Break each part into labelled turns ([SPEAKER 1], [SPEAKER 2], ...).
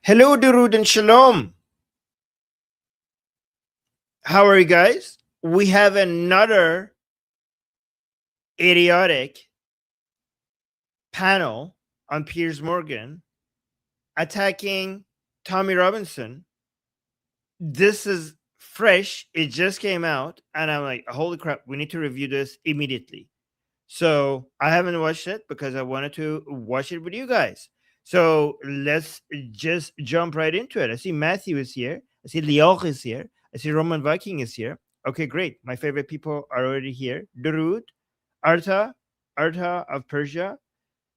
[SPEAKER 1] Hello, Durud and Shalom. How are you guys? We have another idiotic panel on Piers Morgan attacking Tommy Robinson. This is fresh. It just came out, and I'm like, holy crap, we need to review this immediately. So I haven't watched it because I wanted to watch it with you guys. So let's just jump right into it. I see Matthew is here. I see Lior is here. I see Roman Viking is here. Okay, great. My favorite people are already here. Durud, Arta of Persia.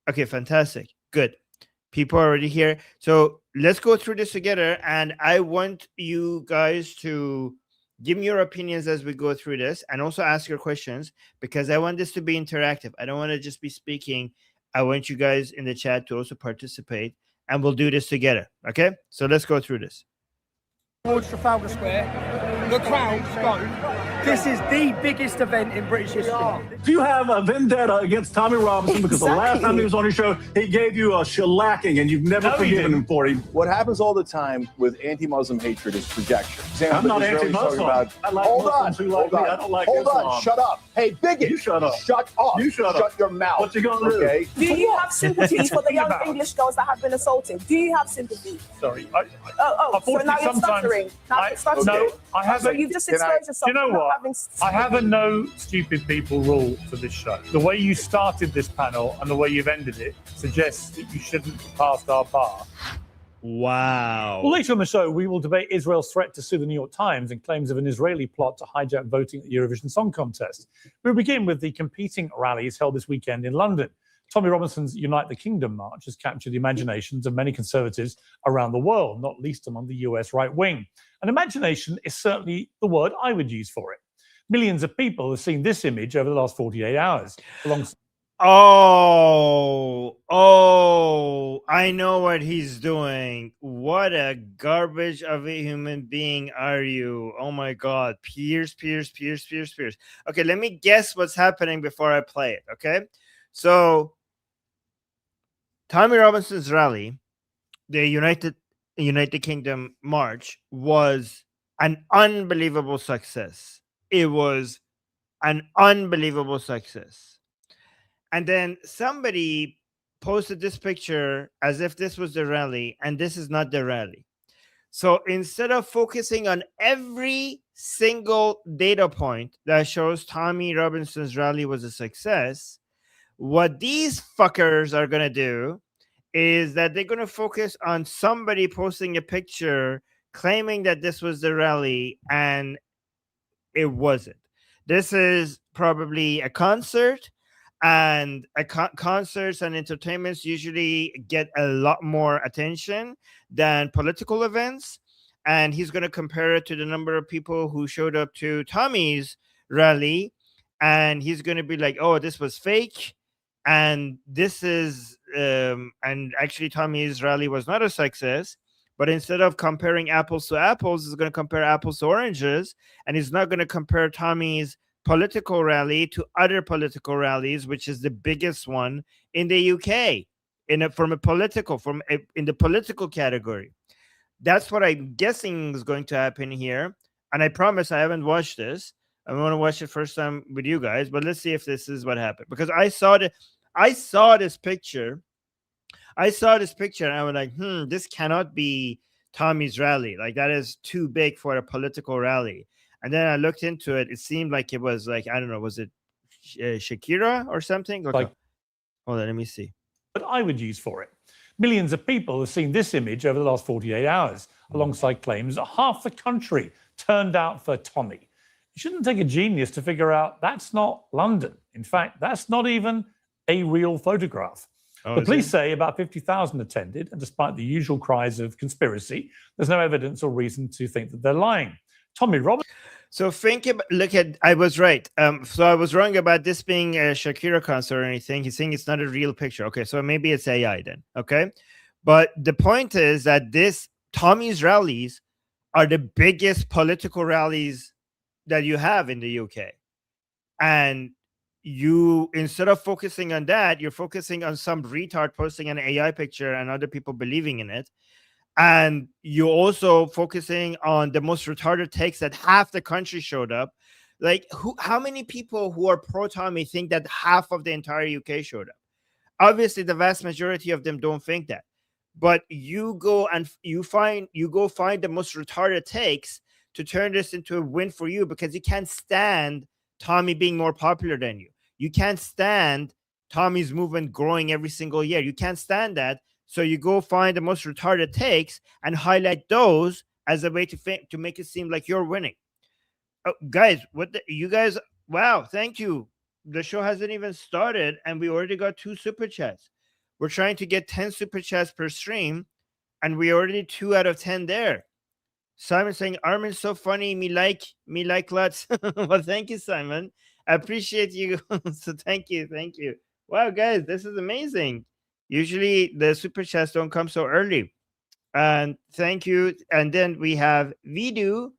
[SPEAKER 1] Okay, fantastic. Good. People are already here. So let's go through this together. And I want you guys to give me your opinions as we go through this and also ask your questions because I want this to be interactive. I don't want to just be speaking. I want you guys in the chat to also participate and we'll do this together. Okay? So let's go through this.
[SPEAKER 2] Towards Trafalgar Square, the crowd's go. This is the biggest event in British history.
[SPEAKER 3] Do you have a vendetta against Tommy Robinson because the last time he was on your show, he gave you a shellacking and you've never forgiven him for it?
[SPEAKER 4] What happens all the time with anti-Muslim hatred is projection.
[SPEAKER 3] I'm not anti-Muslim. I like Muslims who like me. I don't like Islam.
[SPEAKER 4] Hold on, shut up. Hey, bigot.
[SPEAKER 3] You shut up.
[SPEAKER 4] Shut up.
[SPEAKER 3] You shut up.
[SPEAKER 4] Shut your mouth.
[SPEAKER 3] What you gonna do?
[SPEAKER 4] Okay?
[SPEAKER 5] Do you have sympathy for the young English girls that have been assaulted? Do you have sympathy?
[SPEAKER 6] Sorry.
[SPEAKER 5] So now you're stuttering. Now you're stuttering.
[SPEAKER 6] No, I haven't.
[SPEAKER 5] So you've just exposed yourself.
[SPEAKER 6] You know
[SPEAKER 5] for not
[SPEAKER 6] what?
[SPEAKER 5] having
[SPEAKER 6] I have a no stupid people rule for this show. The way you started this panel and the way you've ended it suggests that you shouldn't have passed our bar.
[SPEAKER 1] Wow.
[SPEAKER 6] Well, later on the show, we will debate Israel's threat to sue the New York Times and claims of an Israeli plot to hijack voting at the Eurovision Song Contest. We'll begin with the competing rallies held this weekend in London. Tommy Robinson's Unite the Kingdom march has captured the imaginations of many conservatives around the world, not least among the US right wing. And imagination is certainly the word I would use for it. Millions of people have seen this image over the last 48 hours.
[SPEAKER 1] I know what he's doing. What a garbage of a human being are you? Oh my God. Piers. Okay, let me guess what's happening before I play it, okay? So, Tommy Robinson's rally, the United Kingdom march, was an unbelievable success. It was an unbelievable success. And then somebody posted this picture as if this was the rally, and this is not the rally. So instead of focusing on every single data point that shows Tommy Robinson's rally was a success, what these fuckers are going to do is that they're going to focus on somebody posting a picture claiming that this was the rally, and it wasn't. This is probably a concert, and concerts and entertainments usually get a lot more attention than political events. And he's going to compare it to the number of people who showed up to Tommy's rally, and he's going to be like, oh, this was fake. And this is, and actually Tommy's rally was not a success. But instead of comparing apples to apples, he's going to compare apples to oranges. And he's not going to compare Tommy's political rally to other political rallies, which is the biggest one in the UK in the political category. That's what I'm guessing is going to happen here. And I promise I haven't watched this. I want to watch it first time with you guys, but let's see if this is what happened. Because I saw this picture. And I was like, this cannot be Tommy's rally. Like, that is too big for a political rally. And then I looked into it. It seemed like it was like, I don't know, was it Shakira or something? Hold on, let me see.
[SPEAKER 6] But I would use for it. Millions of people have seen this image over the last 48 hours, alongside claims that half the country turned out for Tommy. You shouldn't take a genius to figure out that's not London. In fact, that's not even a real photograph. The police say about 50,000 attended, and despite the usual cries of conspiracy, there's no evidence or reason to think that they're lying. Tommy Robinson.
[SPEAKER 1] So I was right. So I was wrong about this being a Shakira concert or anything. He's saying it's not a real picture. Okay, so maybe it's AI then. Okay, but the point is that Tommy's rallies are the biggest political rallies that you have in the UK, and you, instead of focusing on that, you're focusing on some retard posting an AI picture and other people believing in it. And you're also focusing on the most retarded takes that half the country showed up. Like, how many people who are pro Tommy think that half of the entire UK showed up? Obviously, the vast majority of them don't think that. But you go find the most retarded takes to turn this into a win for you, because you can't stand Tommy being more popular than you. You can't stand Tommy's movement growing every single year. You can't stand that. So you go find the most retarded takes and highlight those as a way to make it seem like you're winning. Oh, guys, you guys? Wow, thank you. The show hasn't even started, and we already got 2 super chats. We're trying to get 10 super chats per stream, and we already 2 out of 10 there. Simon saying, Armin's so funny. Me like lots. Well, thank you, Simon. I appreciate you. So thank you. Wow, guys, this is amazing. Usually the super chats don't come so early. And thank you. And then we have Vidur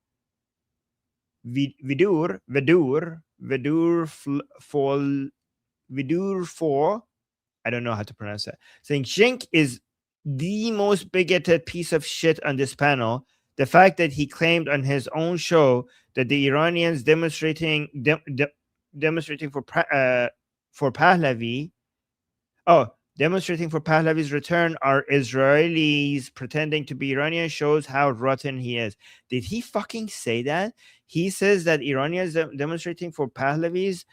[SPEAKER 1] for, I don't know how to pronounce that, saying Shink is the most bigoted piece of shit on this panel. The fact that he claimed on his own show that the Iranians demonstrating for Pahlavi, demonstrating for Pahlavi's return are Israelis pretending to be Iranian shows how rotten he is. Did he fucking say that? He says that Iranians demonstrating for Pahlavi's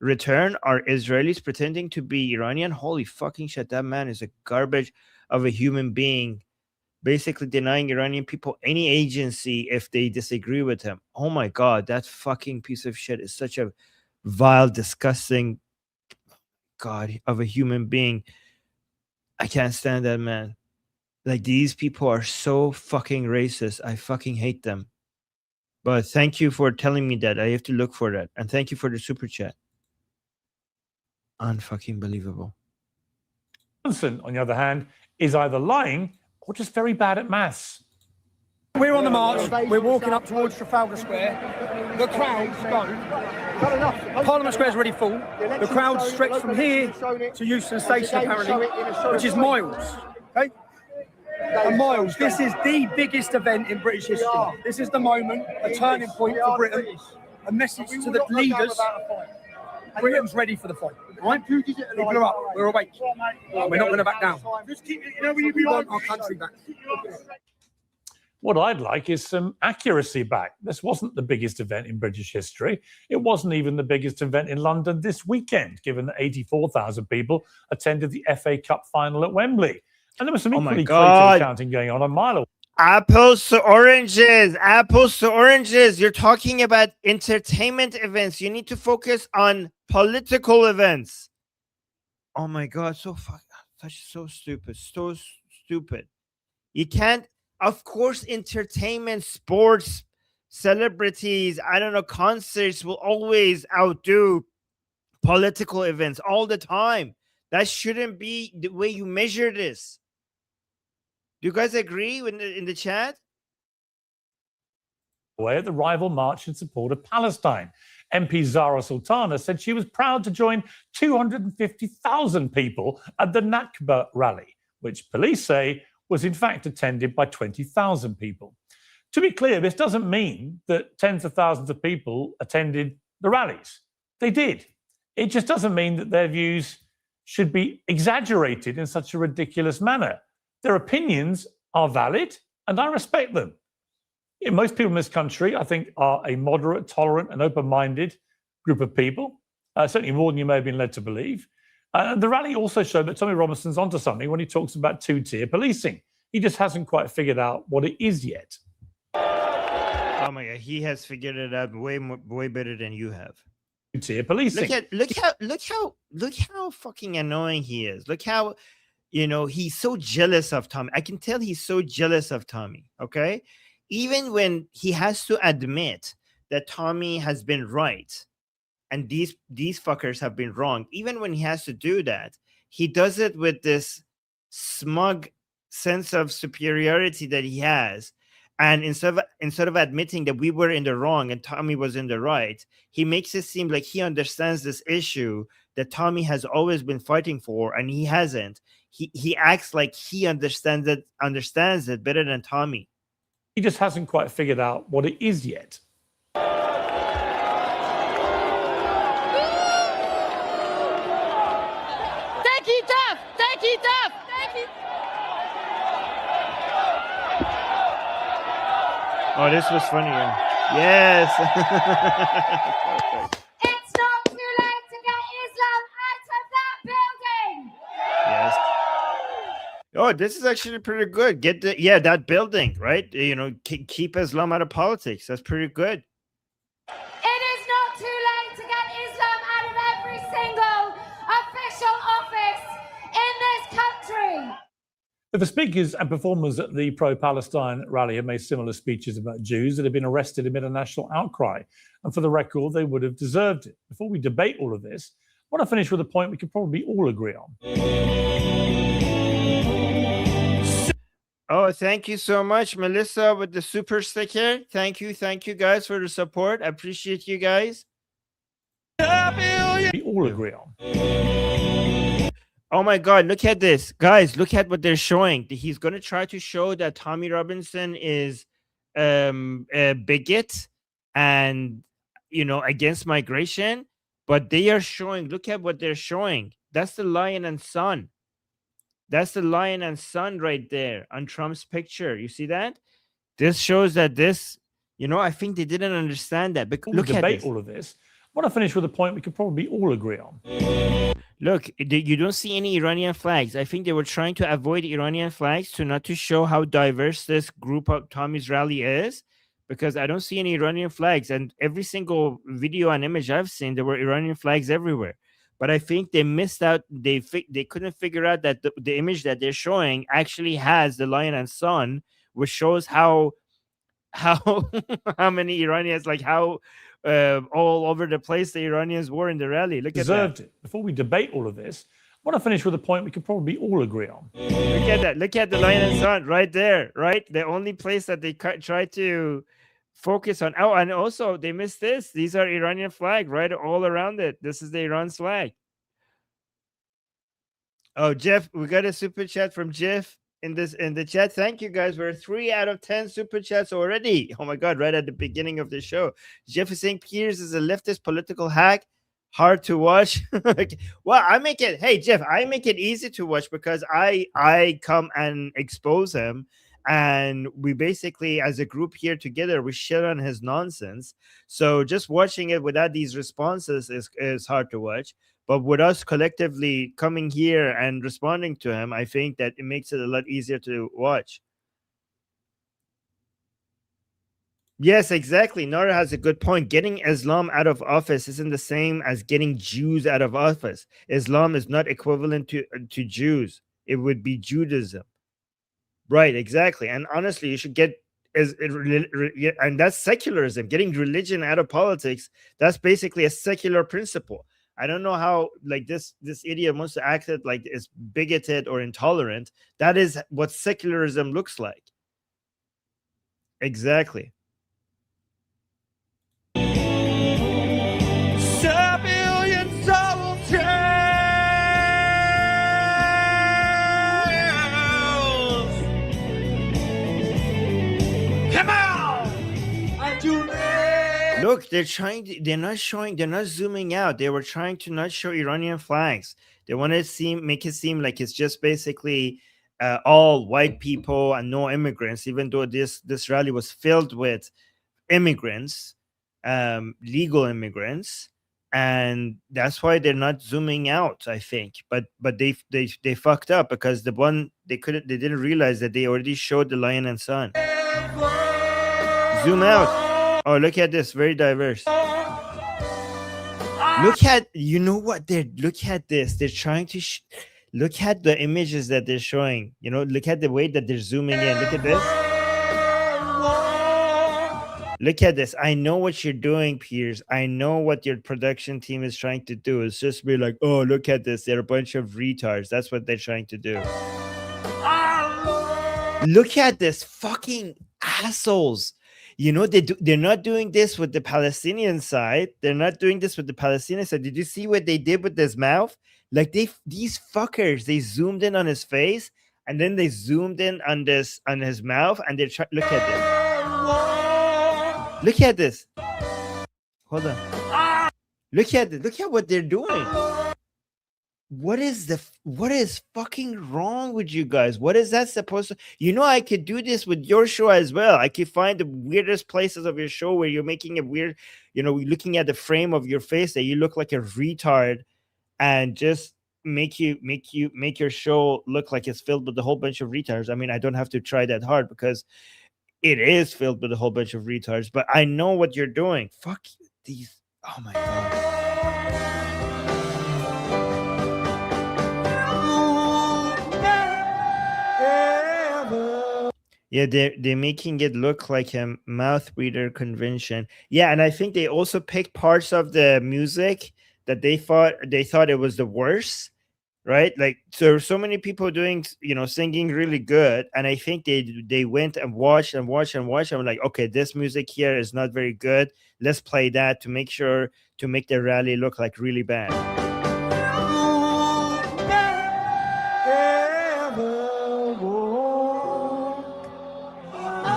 [SPEAKER 1] return are Israelis pretending to be Iranian. Holy fucking shit. That man is a garbage of a human being, basically denying Iranian people any agency if they disagree with him. Oh my God, that fucking piece of shit is such a vile, disgusting God of a human being. I can't stand that man. Like, these people are so fucking racist. I fucking hate them. But thank you for telling me that. I have to look for that. And thank you for the super chat. Unfucking believable.
[SPEAKER 6] Johnson, on the other hand, is either lying or just very bad at maths.
[SPEAKER 2] We're on the march. We're walking up towards Trafalgar Square. The crowd's gone. Parliament Square is already full. The crowd's stretched from here to Euston Station, apparently, which is miles. Okay? And miles. This is the biggest event in British history. This is the moment, a turning point for Britain, a message to the leaders. Britain's ready for the fight. Right? People are up. We're awake. And we're not going to back down. We want our country back.
[SPEAKER 6] What I'd like is some accuracy back. This wasn't the biggest event in British history. It wasn't even the biggest event in London this weekend, given that 84,000 people attended the FA Cup final at Wembley. And there was some equally crazy counting going on a mile away.
[SPEAKER 1] Apples to oranges. Apples to oranges. You're talking about entertainment events. You need to focus on political events. Oh my God, so stupid. So stupid. You can't. Of course, entertainment, sports, celebrities, I don't know, concerts will always outdo political events all the time. That shouldn't be the way you measure this. Do you guys agree in the chat?
[SPEAKER 6] At the rival march in support of Palestine. MP Zara Sultana said she was proud to join 250,000 people at the Nakba rally, which police say was in fact attended by 20,000 people. To be clear, this doesn't mean that tens of thousands of people attended the rallies. They did. It just doesn't mean that their views should be exaggerated in such a ridiculous manner. Their opinions are valid, and I respect them. Most people in this country, I think, are a moderate, tolerant, and open-minded group of people, certainly more than you may have been led to believe. The rally also showed that Tommy Robinson's onto something when he talks about two-tier policing. He just hasn't quite figured out what it is yet.
[SPEAKER 1] Oh my God, he has figured it out way better than you have.
[SPEAKER 6] Two-tier policing.
[SPEAKER 1] Look how fucking annoying he is. Look how, he's so jealous of Tommy. I can tell he's so jealous of Tommy. Okay, even when he has to admit that Tommy has been right and these fuckers have been wrong, even when he has to do that, he does it with this smug sense of superiority that he has. And instead of admitting that we were in the wrong and Tommy was in the right, he makes it seem like he understands this issue that Tommy has always been fighting for, and he hasn't. he acts like he understands it better than Tommy.
[SPEAKER 6] He just hasn't quite figured out what it is yet.
[SPEAKER 7] Thank you, Duff. Thank you, Duff. Thank you.
[SPEAKER 1] Oh, this was funny. Yes.
[SPEAKER 7] It's not too late to get Islam out of that building.
[SPEAKER 1] Yes. Oh, this is actually pretty good. Get that building, right? Keep Islam out of politics. That's pretty good.
[SPEAKER 7] It is not too late to get Islam out of every single official office in this country.
[SPEAKER 6] The speakers and performers at the pro-Palestine rally have made similar speeches about Jews that have been arrested amid a national outcry. And for the record, they would have deserved it. Before we debate all of this, I want to finish with a point we could probably all agree on.
[SPEAKER 1] Oh, thank you so much, Melissa, with the super sticker. Thank you guys for the support. I appreciate you guys.
[SPEAKER 6] We all agree on.
[SPEAKER 1] Oh my God, look at this. Guys, look at what they're showing. He's going to try to show that Tommy Robinson is a bigot and, against migration. But they are showing, look at what they're showing. That's the lion and son. That's the lion and son right there on Trump's picture. You see that? This shows that I think they didn't understand that. But look at this.
[SPEAKER 6] All of this. I want to finish with a point we could probably all agree on.
[SPEAKER 1] Look, you don't see any Iranian flags. I think they were trying to avoid Iranian flags not to show how diverse this group of Tommy's rally is, because I don't see any Iranian flags. And every single video and image I've seen, there were Iranian flags everywhere. But I think they missed out. They couldn't figure out that the image that they're showing actually has the lion and son, which shows how many Iranians, like how all over the place the Iranians were in the rally. Look at that.
[SPEAKER 6] Deserved it. Before we debate all of this, I want to finish with a point we could probably all agree on.
[SPEAKER 1] Look at that. Look at the lion and son right there, right? The only place that they try to focus on. Oh, and also they missed this. These are Iranian flag, right? All around it. This is the Iran's flag. Oh, Jeff, we got a super chat from Jeff in the chat. Thank you guys. We're 3 out of 10 super chats already. Oh my God, right at the beginning of the show. Jeff is saying Piers is a leftist political hack. Hard to watch. Well, hey Jeff, I make it easy to watch because I come and expose him, and we basically, as a group here together, we shit on his nonsense. So just watching it without these responses is hard to watch. But with us collectively coming here and responding to him, I think that it makes it a lot easier to watch. Yes, exactly. Nora has a good point. Getting Islam out of office isn't the same as getting Jews out of office. Islam is not equivalent to Jews. It would be Judaism. Right, exactly. And honestly, you should get and that's secularism. Getting religion out of politics, that's basically a secular principle. I don't know how this idiot wants to act like it's bigoted or intolerant. That is what secularism looks like. Exactly. Look, they're not zooming out. They were trying to not show Iranian flags. They want to make it seem like it's just basically all white people and no immigrants, even though this rally was filled with immigrants, legal immigrants, and that's why they're not zooming out, I think. But they fucked up because they didn't realize that they already showed the lion and son. Zoom out. Oh, look at this. Very diverse. Look at, look at this. They're trying to, look at the images that they're showing. Look at the way that they're zooming in. Look at this. Look at this. I know what you're doing, Piers. I know what your production team is trying to do. It's just be like, oh, look at this. They're a bunch of retards. That's what they're trying to do. Look at this. Fucking assholes. They're not doing this with the Palestinian side. They're not doing this with the Palestinian side. Did you see what they did with his mouth? Like these fuckers, they zoomed in on his face and then they zoomed in on his mouth and they try. Look at this. Look at this. Hold on. Look at it. Look at what they're doing. What is fucking wrong with you guys? What is that supposed to? I could do this with your show as well. I could find the weirdest places of your show where you're making a weird, looking at the frame of your face that you look like a retard, and just make your show look like it's filled with a whole bunch of retards. I mean, I don't have to try that hard because it is filled with a whole bunch of retards, but I know what you're doing. Fuck these. Oh my god. Yeah, they're making it look like a mouth breather convention. Yeah, and I think they also picked parts of the music that they thought it was the worst, right? Like, so many people doing, singing really good, and I think they went and watched and watched and watched. I'm like, okay, this music here is not very good. Let's play that to make the rally look like really bad.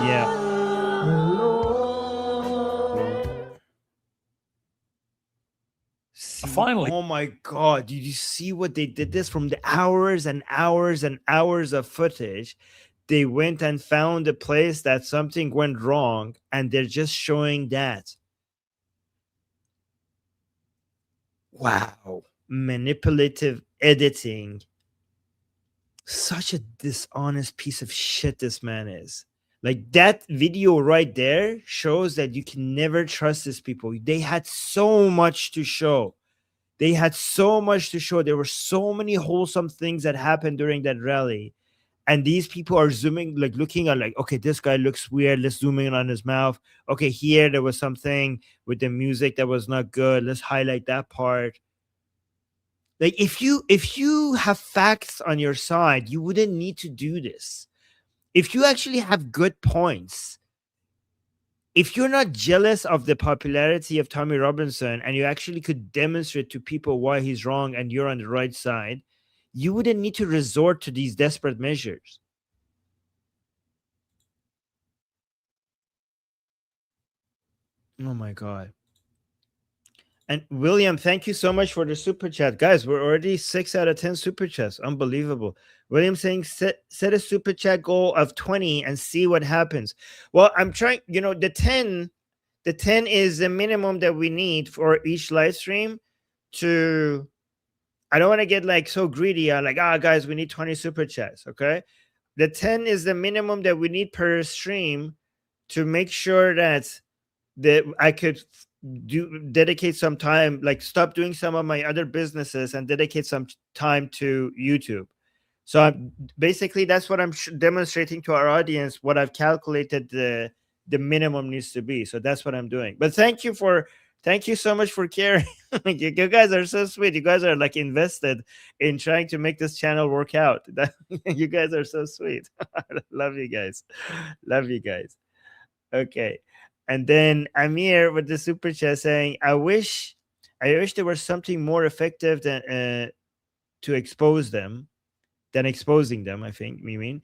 [SPEAKER 1] Yeah.
[SPEAKER 6] Finally.
[SPEAKER 1] Oh my god, did you see what they did this from the hours and hours and hours of footage? They went and found a place that something went wrong and they're just showing that. Wow. Manipulative editing. Such a dishonest piece of shit this man is. Like, that video right there shows that you can never trust these people. They had so much to show. There were so many wholesome things that happened during that rally. And these people are zooming, like looking at, like, okay, this guy looks weird. Let's zoom in on his mouth. Okay, here there was something with the music that was not good. Let's highlight that part. Like, if you have facts on your side, you wouldn't need to do this. If you actually have good points, if you're not jealous of the popularity of Tommy Robinson and you actually could demonstrate to people why he's wrong and you're on the right side, you wouldn't need to resort to these desperate measures. Oh my God. And William, thank you so much for the super chat. Guys, we're already 6 out of 10 super chats. Unbelievable. William saying set a super chat goal of 20 and see what happens. Well, I'm trying, the 10 is the minimum that we need for each live stream to, I don't want to get like so greedy. I'm like, guys, we need 20 super chats. Okay. The 10 is the minimum that we need per stream to make sure that I could dedicate some time, like stop doing some of my other businesses and dedicate some time to YouTube. So basically that's what I'm demonstrating to our audience, what I've calculated the minimum needs to be. So that's what I'm doing. But thank you so much for caring. You guys are so sweet. You guys are like invested in trying to make this channel work out. You guys are so sweet. Love you guys. Okay. And then Amir with the super chat saying, I wish there was something more effective than to expose them than exposing them. I think we mean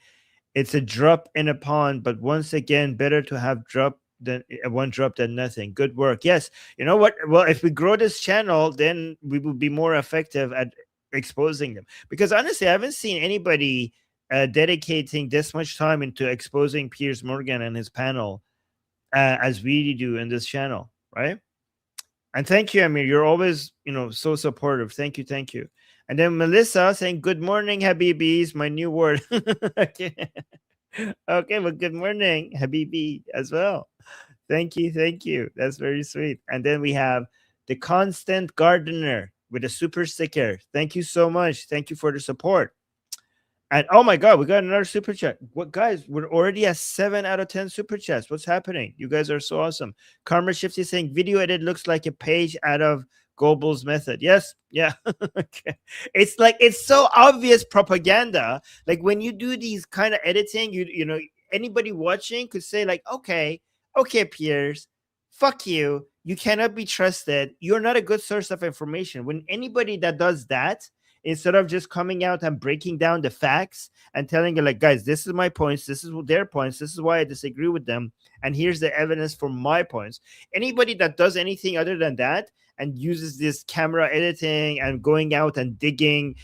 [SPEAKER 1] it's a drop in a pond, but once again, better to have one drop than nothing. Good work. Yes. You know what? Well, if we grow this channel, then we will be more effective at exposing them. Because honestly, I haven't seen anybody dedicating this much time into exposing Piers Morgan and his panel as we do in this channel, right? And thank you, Amir. You're always, so supportive. Thank you. And then Melissa saying, good morning, Habibis, my new word. Okay. Well, good morning, Habibi, as well. Thank you. That's very sweet. And then we have the Constant Gardener with a super sticker. Thank you so much. Thank you for the support. And oh my God, we got another super chat. What, guys? We're already at 7 out of 10 super chats. What's happening? You guys are so awesome. Karma Shifty saying video edit looks like a page out of Goebbels' method. Yes, yeah. Okay. It's like, it's so obvious propaganda. Like when you do these kind of editing, anybody watching could say like, okay, Piers, fuck you. You cannot be trusted. You're not a good source of information. When anybody that does that instead of just coming out and breaking down the facts and telling you, like, guys, this is my points, this is their points, this is why I disagree with them, and here's the evidence for my points. Anybody that does anything other than that and uses this camera editing and going out and digging,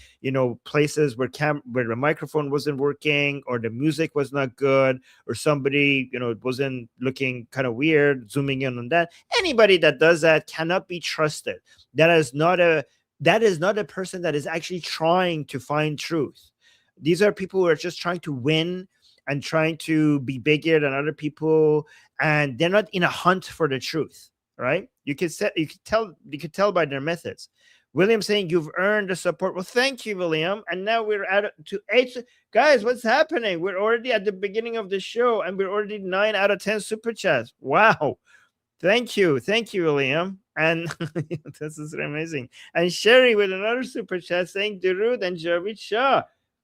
[SPEAKER 1] places where the microphone wasn't working, or the music was not good, or somebody, wasn't looking kind of weird, zooming in on that. Anybody that does that cannot be trusted. That is not a person that is actually trying to find truth. These are people who are just trying to win and trying to be bigger than other people, and they're not in a hunt for the truth. Right? You could tell by their methods. William saying you've earned the support. Well, thank you, William. And now we're at to 8. Guys, what's happening? We're already at the beginning of the show, and we're already 9 out of 10 super chats. Wow. Thank you, William. And this is amazing. And Sherry with another super chat saying Durud and Javid Shah.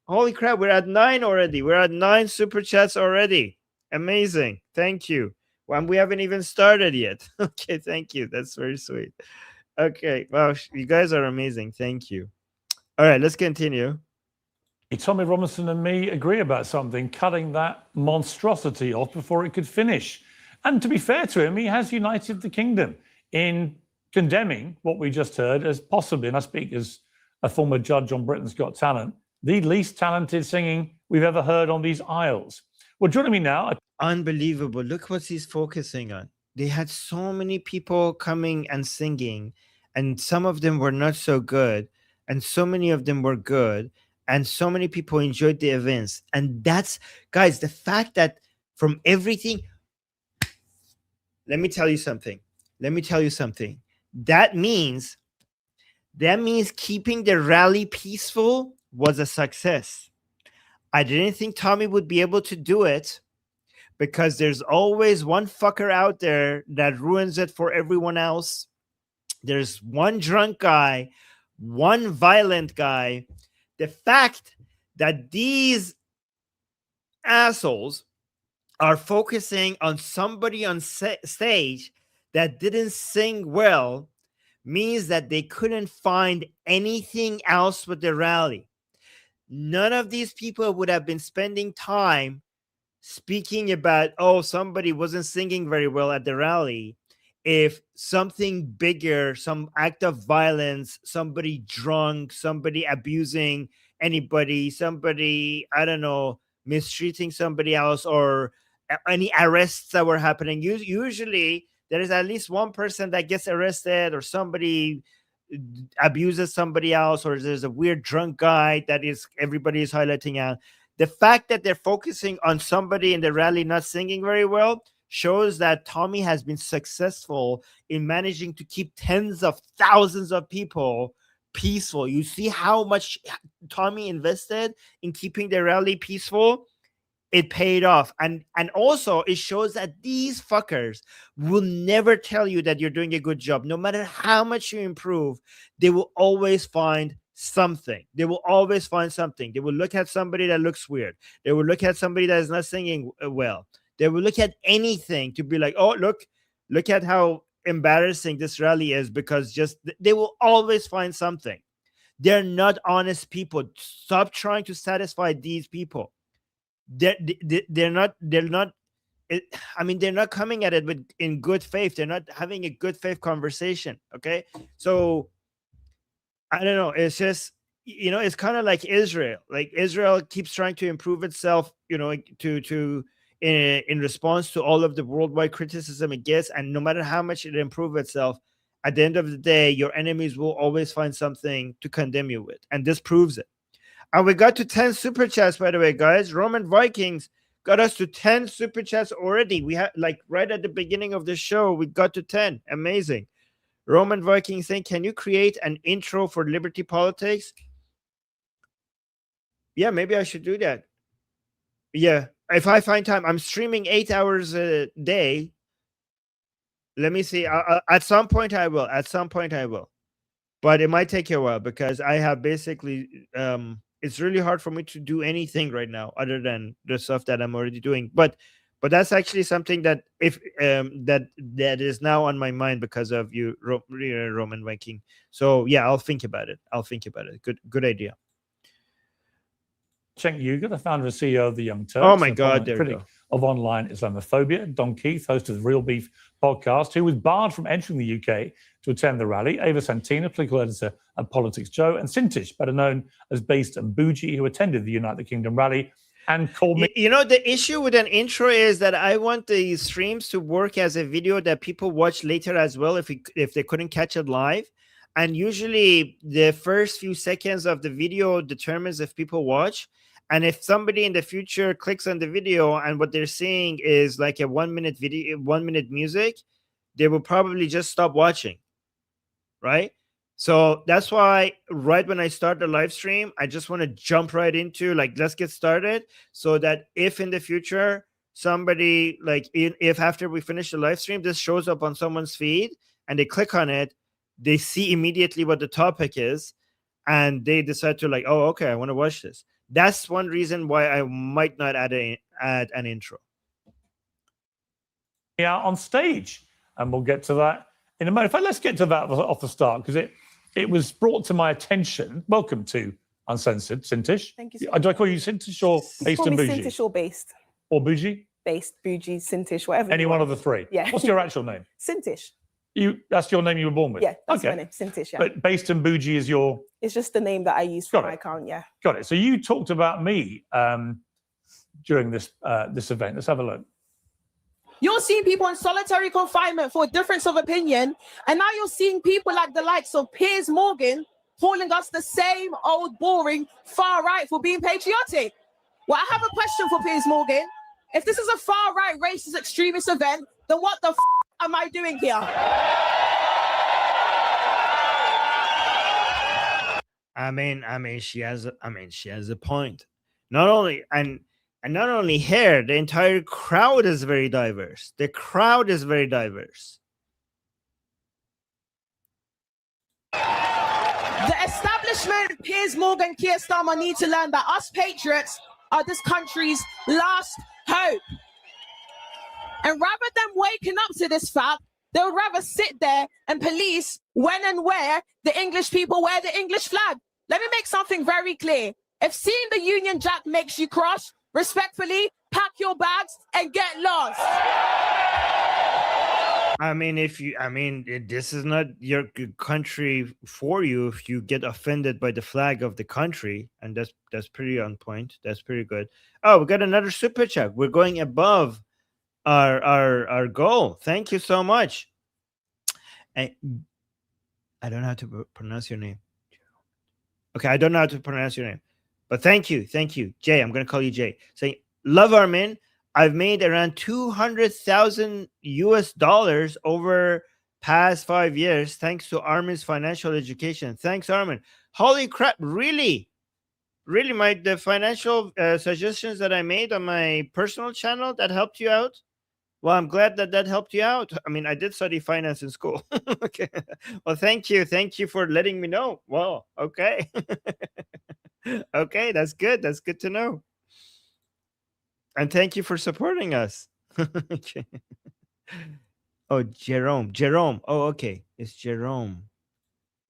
[SPEAKER 1] Holy crap, we're at 9 already. We're at 9 super chats already. Amazing. Thank you. Well, we haven't even started yet. Okay, thank you. That's very sweet. Okay, wow, you guys are amazing. Thank you. All right, let's continue.
[SPEAKER 6] Tommy Robinson and me agree about something, cutting that monstrosity off before it could finish. And to be fair to him, he has united the kingdom in condemning what we just heard as possibly, and I speak as a former judge on Britain's Got Talent, the least talented singing we've ever heard on these aisles. Well, joining me now.
[SPEAKER 1] Unbelievable. Look what he's focusing on. They had so many people coming and singing, and some of them were not so good, and so many of them were good, and so many people enjoyed the events. And that's, guys, the fact that from everything, let me tell you something. That means keeping the rally peaceful was a success. I didn't think Tommy would be able to do it, because there's always one fucker out there that ruins it for everyone else. There's one drunk guy, one violent guy. The fact that these assholes are focusing on somebody on stage that didn't sing well means that they couldn't find anything else with the rally. None of these people would have been spending time speaking about, somebody wasn't singing very well at the rally, if something bigger, some act of violence, somebody drunk, somebody abusing anybody, somebody, I don't know, mistreating somebody else, or any arrests that were happening. Usually there is at least one person that gets arrested, or somebody abuses somebody else, or there's a weird drunk guy that everybody is highlighting out. The fact that they're focusing on somebody in the rally not singing very well shows that Tommy has been successful in managing to keep tens of thousands of people peaceful. You see how much Tommy invested in keeping the rally peaceful? It paid off. And also it shows that these fuckers will never tell you that you're doing a good job. No matter how much you improve, they will always find something. They will always find something. They will look at somebody that looks weird. They will look at somebody that is not singing well. They will look at anything to be like, oh, look at how embarrassing this rally is, because they will always find something. They're not honest people. Stop trying to satisfy these people. They're not coming at it in good faith. They're not having a good faith conversation. Okay. So I don't know. It's just, it's kind of like Israel. Like Israel keeps trying to improve itself, in response to all of the worldwide criticism it gets. And no matter how much it improves itself, at the end of the day, your enemies will always find something to condemn you with. And this proves it. And we got to 10 super chats, by the way, guys. Roman Vikings got us to 10 super chats already. We had, like, right at the beginning of the show, we got to 10. Amazing. Roman Viking saying, can you create an intro for Liberty Politics? Yeah, maybe I should do that. Yeah, if I find time. I'm streaming 8 hours a day. Let me see. At some point I will. But it might take a while, because I have basically, it's really hard for me to do anything right now other than the stuff that I'm already doing. But But that's actually something that if that is now on my mind because of you, Roman Viking. So yeah, I'll think about it. Good idea.
[SPEAKER 6] Cenk Uygur, the founder and CEO of the Young Turks.
[SPEAKER 1] Oh my God, there we
[SPEAKER 6] critic
[SPEAKER 1] go.
[SPEAKER 6] of online Islamophobia. Don Keith, host of the Real Beef podcast, who was barred from entering the UK to attend the rally. Ava Santina, political editor at Politics Joe, and Sintish, better known as Based and Bougie, who attended the United Kingdom rally and called me.
[SPEAKER 1] You know, the issue with an intro is that I want the streams to work as a video that people watch later as well if they couldn't catch it live. And usually the first few seconds of the video determines if people watch. And if somebody in the future clicks on the video and what they're seeing is like a 1 minute video, 1 minute music, they will probably just stop watching, right? So that's why right when I start the live stream, I just want to jump right into like, let's get started, so that if in the future somebody like if after we finish the live stream, this shows up on someone's feed and they click on it, they see immediately what the topic is and they decide to like, oh, okay, I want to watch this. That's one reason why I might not add an intro.
[SPEAKER 6] Yeah, on stage, and we'll get to that in a moment. In fact, let's get to that off the start, because it was brought to my attention. Welcome to Uncensored, Sintish.
[SPEAKER 5] Thank you.
[SPEAKER 6] Do I call you Sintish or Based and Bougie?
[SPEAKER 5] Sintish or Based.
[SPEAKER 6] Or Bougie?
[SPEAKER 5] Based, Bougie, Sintish, whatever.
[SPEAKER 6] Any one of the three.
[SPEAKER 5] Yeah.
[SPEAKER 6] What's your actual name?
[SPEAKER 5] Sintish.
[SPEAKER 6] That's your name you were born with?
[SPEAKER 5] Yeah, that's
[SPEAKER 6] okay.
[SPEAKER 5] my name, Sintish, yeah.
[SPEAKER 6] But Based and Bougie is your...
[SPEAKER 5] It's just the name that I use for my account, yeah.
[SPEAKER 6] Got it. So you talked about me during this event. Let's have a look.
[SPEAKER 8] You're seeing people in solitary confinement for a difference of opinion, and now you're seeing people like the likes of Piers Morgan calling us the same old, boring, far right for being patriotic. Well, I have a question for Piers Morgan. If this is a far right, racist, extremist event, then what the am I doing here?
[SPEAKER 1] I mean, she has a point. Not only here, the entire crowd is very diverse. The crowd is very diverse.
[SPEAKER 8] The establishment, Piers Morgan, Keir Starmer, need to learn that us patriots are this country's last hope. And rather than waking up to this fact, they would rather sit there and police when and where the English people wear the English flag. Let me make something very clear. If seeing the Union Jack makes you cross, respectfully, pack your bags and get lost.
[SPEAKER 1] I mean, this is not your country for you if you get offended by the flag of the country, and that's pretty on point. That's pretty good. Oh, we got another super chat. We're going above our goal. Thank you so much. I don't know how to pronounce your name. Okay, I don't know how to pronounce your name, but thank you, Jay. I'm gonna call you Jay. Saying, love Armin. I've made around $200,000 over past 5 years thanks to Armin's financial education. Thanks, Armin. Holy crap! Really, the financial suggestions that I made on my personal channel that helped you out. Well, I'm glad that helped you out. I mean, I did study finance in school. Okay. Well, thank you for letting me know. Well, okay. Okay, that's good. That's good to know. And thank you for supporting us. Okay. Oh, Jerome. Oh, okay. It's Jerome.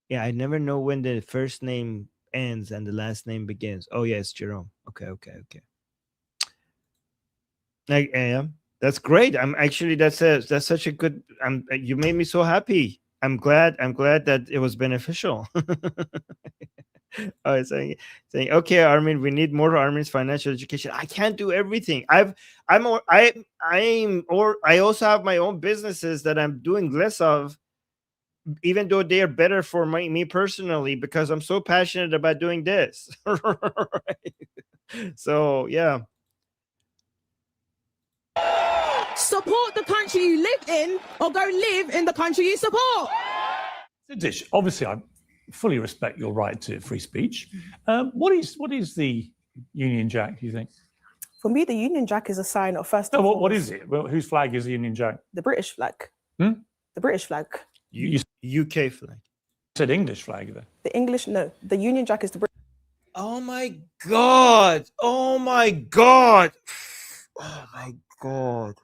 [SPEAKER 1] Yeah, I never know when the first name ends and the last name begins. Oh, yeah, it's Jerome. Okay. I am. That's great. I'm actually that's such a good. You made me so happy. I'm glad that it was beneficial. Oh, saying okay, Armin, we need more Armin's financial education. I can't do everything. I also have my own businesses that I'm doing less of, even though they are better for me personally, because I'm so passionate about doing this. Right? So yeah.
[SPEAKER 8] Support the country you live in, or go live in the country you support.
[SPEAKER 6] Sintish, obviously, I fully respect your right to free speech. What is the Union Jack, do you think?
[SPEAKER 5] For me, the Union Jack is a sign of first of all.
[SPEAKER 6] What is it? Well, whose flag is the Union Jack?
[SPEAKER 5] The British flag.
[SPEAKER 6] The
[SPEAKER 5] British flag.
[SPEAKER 1] UK flag.
[SPEAKER 6] Said English flag though.
[SPEAKER 5] The English, no. The Union Jack is the British.
[SPEAKER 1] Oh my God. Oh my god.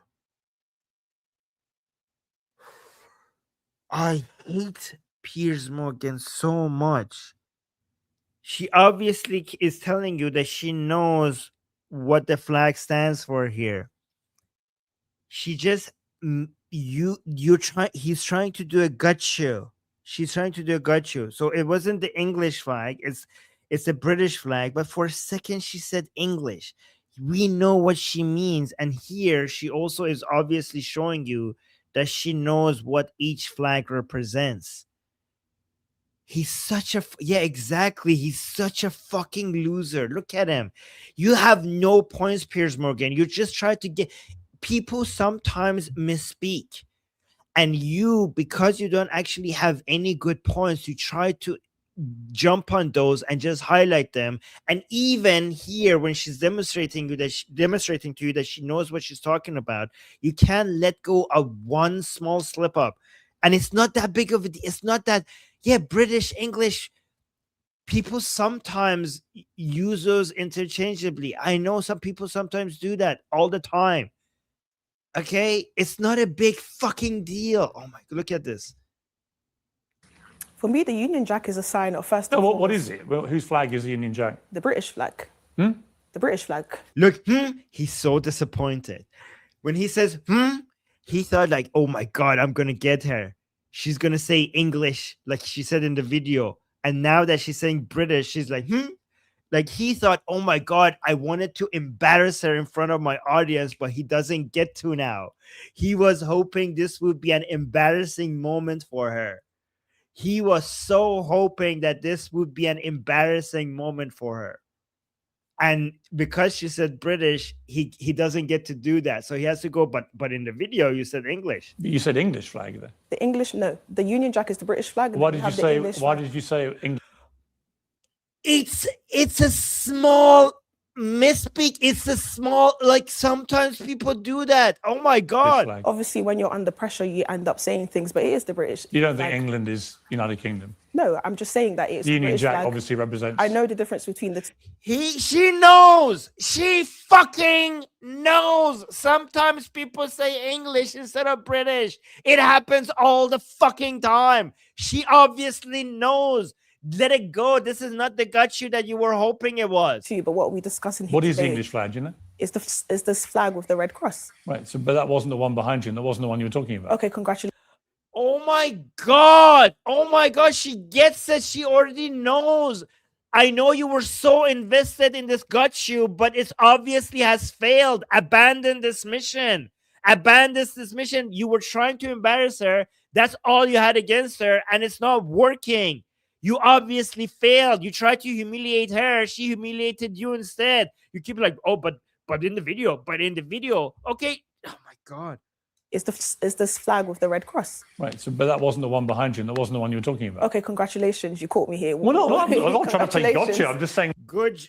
[SPEAKER 1] I hate Piers Morgan so much. She obviously is telling you that she knows what the flag stands for here. She just you're trying he's trying to do a gut show. She's trying to do a gut show. So it wasn't the English flag, it's the British flag, but for a second she said English. We know what she means, and here she also is obviously showing you that she knows what each flag represents. He's such a yeah, exactly. He's such a fucking loser. Look at him. You have no points, Piers Morgan. You just try to get people sometimes misspeak. And you, because you don't actually have any good points, you try to jump on those and just highlight them. And even here, when she's demonstrating to you that she knows what she's talking about, you can't let go of one small slip up. And it's not that big of a it's not that yeah, British English people sometimes use those interchangeably. I know some people sometimes do that all the time. Okay, it's not a big fucking deal. Oh my, look at this.
[SPEAKER 5] For me, the Union Jack is a sign of first.
[SPEAKER 6] No, what is it? Well, whose flag is the Union Jack?
[SPEAKER 5] The British flag.
[SPEAKER 6] The
[SPEAKER 5] British flag.
[SPEAKER 1] Look, he's so disappointed. When he says, he thought like, oh my God, I'm going to get her. She's going to say English like she said in the video. And now that she's saying British, she's like, Like he thought, oh my God, I wanted to embarrass her in front of my audience, but he doesn't get to now. He was hoping this would be an embarrassing moment for her. He was so hoping that this would be an embarrassing moment for her. And because she said British, he doesn't get to do that. So he has to go, but in the video, you said English.
[SPEAKER 6] You said English flag there.
[SPEAKER 5] The English, no. The Union Jack is the British flag.
[SPEAKER 6] Why did you say English?
[SPEAKER 1] It's a small misspeak. It's a small, like sometimes people do that. Oh my God.
[SPEAKER 5] Obviously, when you're under pressure, you end up saying things, but it is the British.
[SPEAKER 6] You don't think England is United Kingdom?
[SPEAKER 5] No, I'm just saying that it's
[SPEAKER 6] the Union
[SPEAKER 5] British
[SPEAKER 6] Jack
[SPEAKER 5] flag.
[SPEAKER 6] obviously represents.
[SPEAKER 5] I know the difference between the two.
[SPEAKER 1] She knows. She fucking knows. Sometimes people say English instead of British. It happens all the fucking time. She obviously knows. Let it go. This is not the gotcha that you were hoping it was.
[SPEAKER 5] But what we're discussing here
[SPEAKER 6] What is the English flag, you know?
[SPEAKER 5] Is this flag with the red cross.
[SPEAKER 6] Right, so but that wasn't the one behind you, and that wasn't the one you were talking about.
[SPEAKER 5] Okay, congratulations.
[SPEAKER 1] Oh my God. Oh my God. She gets it. She already knows. I know you were so invested in this gotcha, but it obviously has failed. Abandon this mission. Abandon this mission. You were trying to embarrass her. That's all you had against her, and it's not working. You obviously failed. You tried to humiliate her. She humiliated you instead. You keep like, oh, but in the video, okay. Oh my God.
[SPEAKER 5] Is this flag with the red cross.
[SPEAKER 6] Right, so but that wasn't the one behind you, and that wasn't the one you were talking about.
[SPEAKER 5] Okay, congratulations. You caught me here.
[SPEAKER 6] Well, no, I'm not trying to play gotcha. I'm just saying.
[SPEAKER 1] Good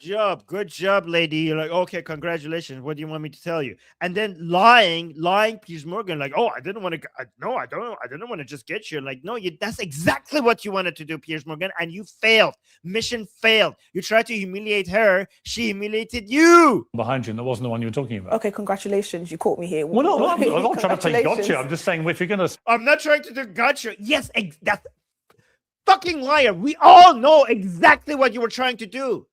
[SPEAKER 1] job, lady. You're like, okay, congratulations. What do you want me to tell you? And then lying, Piers Morgan, like, oh, I didn't want to. No, I didn't want to just get you. Like, no, that's exactly what you wanted to do, Piers Morgan, and you failed. Mission failed. You tried to humiliate her. She humiliated you.
[SPEAKER 6] Behind you, and that wasn't the one you were talking about.
[SPEAKER 5] Okay, congratulations. You caught me here.
[SPEAKER 6] Well, no, I'm not trying to play gotcha. I'm just saying if you're gonna.
[SPEAKER 1] I'm not trying to do gotcha. Yes, that's fucking liar. We all know exactly what you were trying to do.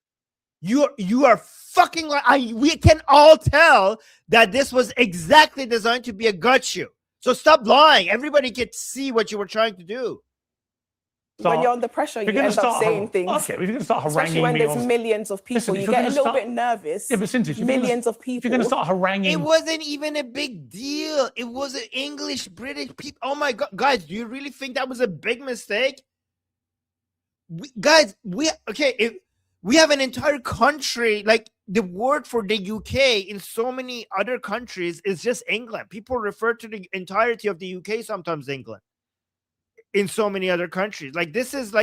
[SPEAKER 1] You are fucking lying. We can all tell that this was exactly designed to be a gotcha. So stop lying. Everybody can see what you were trying to do.
[SPEAKER 5] When you're under pressure, you end up saying things.
[SPEAKER 6] Okay, if you're going to start haranguing
[SPEAKER 5] especially when there's millions of people, you get a little bit nervous.
[SPEAKER 6] Yeah, but Cynthia,
[SPEAKER 5] millions of people.
[SPEAKER 6] If you're going to start haranguing,
[SPEAKER 1] it wasn't even a big deal. It was an English British people. Oh my God, guys, do you really think that was a big mistake? We have an entire country. Like the word for the UK in so many other countries is just England. People refer to the entirety of the UK sometimes England. In so many other countries, this is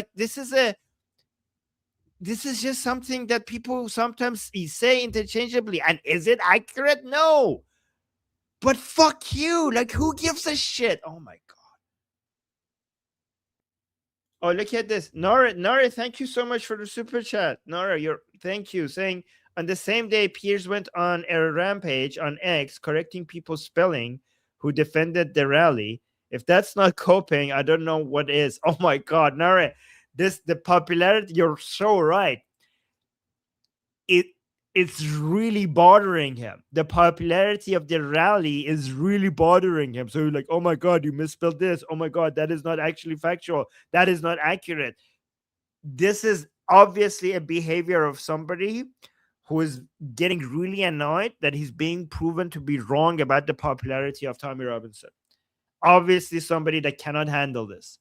[SPEAKER 1] just something that people sometimes say interchangeably. And is it accurate? No. But fuck you. Like, who gives a shit? Oh my God. Oh, look at this. Nora, thank you so much for the super chat. Nora, thank you, saying on the same day, Piers went on a rampage on X, correcting people's spelling who defended the rally. If that's not coping, I don't know what is. Oh my God, Nare, the popularity, you're so right. It's really bothering him. The popularity of the rally is really bothering him. So you're like, oh my God, you misspelled this. Oh my God, that is not actually factual. That is not accurate. This is obviously a behavior of somebody who is getting really annoyed that he's being proven to be wrong about the popularity of Tommy Robinson. Obviously, somebody that cannot handle this.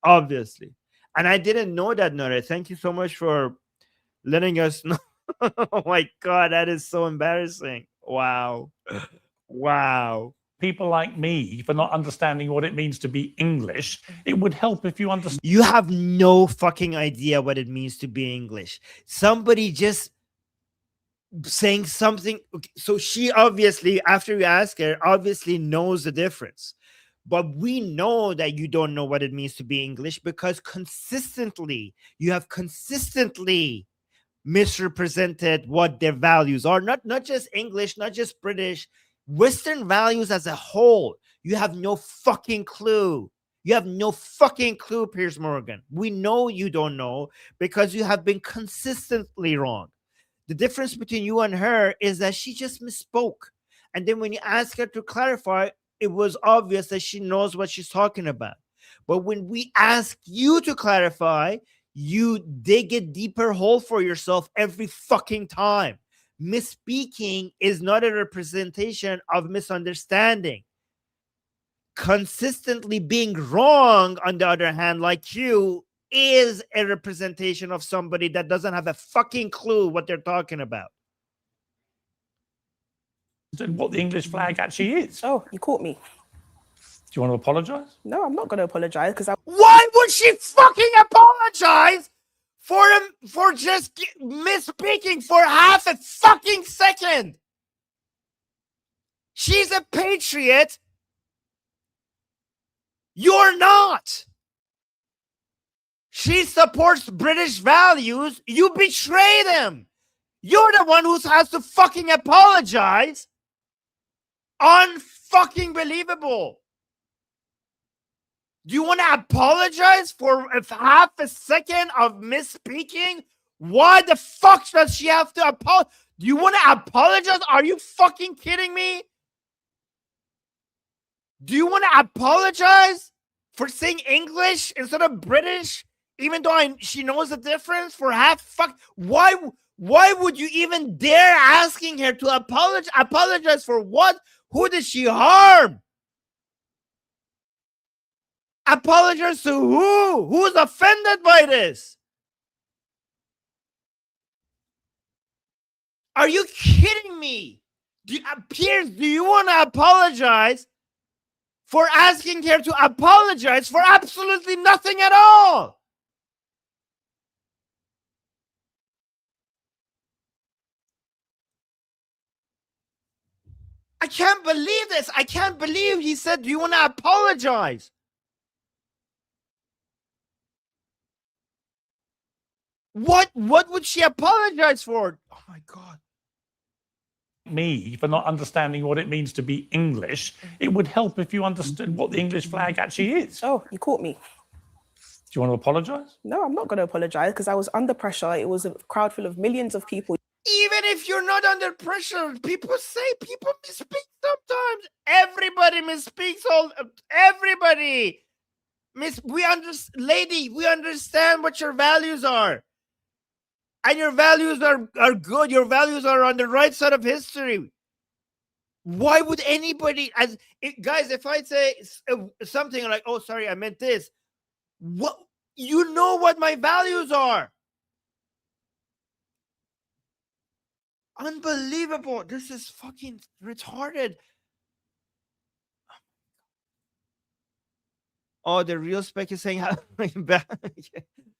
[SPEAKER 1] Obviously. And I didn't know that, Nora. Thank you so much for letting us know. Oh my God, that is so embarrassing. Wow. Wow.
[SPEAKER 6] People like me for not understanding what it means to be English. It would help if you understood.
[SPEAKER 1] You have no fucking idea what it means to be English. Somebody just saying something. So she obviously, after you ask her, obviously knows the difference. But we know that you don't know what it means to be English because you have consistently misrepresented what their values are. Not just English, not just British, Western values as a whole. You have no fucking clue. You have no fucking clue, Piers Morgan. We know you don't know because you have been consistently wrong. The difference between you and her is that she just misspoke. And then when you ask her to clarify, it was obvious that she knows what she's talking about. But when we ask you to clarify, you dig a deeper hole for yourself every fucking time. Misspeaking is not a representation of misunderstanding. Consistently being wrong, on the other hand, like you, is a representation of somebody that doesn't have a fucking clue what they're talking about.
[SPEAKER 6] What the English flag actually is.
[SPEAKER 5] Oh, you caught me.
[SPEAKER 6] Do you want to apologize?
[SPEAKER 5] No, I'm not going to apologize because
[SPEAKER 1] Why would she fucking apologize for just misspeaking for half a fucking second? She's a patriot. You're not. She supports British values. You betray them. You're the one who has to fucking apologize. Unfucking believable. Do you want to apologize for half a second of misspeaking? Why the fuck does she have to apologize? Do you want to apologize? Are you fucking kidding me? Do you want to apologize for saying English instead of British? Even though she knows the difference for half fuck. Why would you even dare asking her to apologize? Apologize for what? Who did she harm? Apologize to who? Who's offended by this? Are you kidding me? Piers, do you want to apologize for asking her to apologize for absolutely nothing at all? I can't believe this. I can't believe he said, do you want to apologize? What would she apologize for? Oh my God.
[SPEAKER 6] Me for not understanding what it means to be English. It would help if you understood what the English flag actually is.
[SPEAKER 5] Oh, you caught me.
[SPEAKER 6] Do you want to apologize?
[SPEAKER 5] No, I'm not going to apologize because I was under pressure. It was a crowd full of millions of people.
[SPEAKER 1] Even if you're not under pressure, people misspeak sometimes. Everybody misspeaks. Everybody. We understand what your values are. And your values are good. Your values are on the right side of history. Why would anybody, guys, if I say something like, oh, sorry, I meant this. What? You know what my values are. Unbelievable. This is fucking retarded. Oh, the real spec is saying,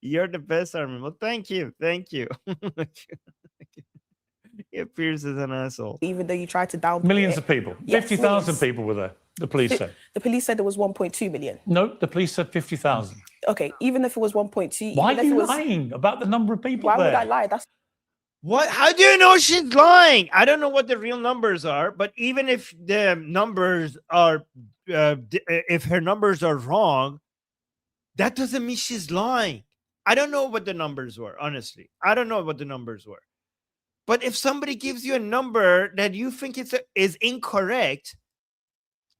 [SPEAKER 1] you're the best, Armin. Well, thank you. Thank you. Yeah, Piers is an asshole.
[SPEAKER 5] Even though you tried to downplay
[SPEAKER 6] Millions
[SPEAKER 5] it.
[SPEAKER 6] of people.
[SPEAKER 5] Yes,
[SPEAKER 6] 50,000 people were there, the police said.
[SPEAKER 5] The police said there was 1.2 million.
[SPEAKER 6] No, the police said 50,000.
[SPEAKER 5] Okay, even if it was 1.2.
[SPEAKER 6] Why are you lying about the number of people
[SPEAKER 5] Why
[SPEAKER 6] there?
[SPEAKER 5] would I lie? That's
[SPEAKER 1] What? How do you know she's lying? I don't know what the real numbers are, but even if the numbers are, if her numbers are wrong, that doesn't mean she's lying. I don't know what the numbers were, honestly. I don't know what the numbers were. But if somebody gives you a number that you think is incorrect,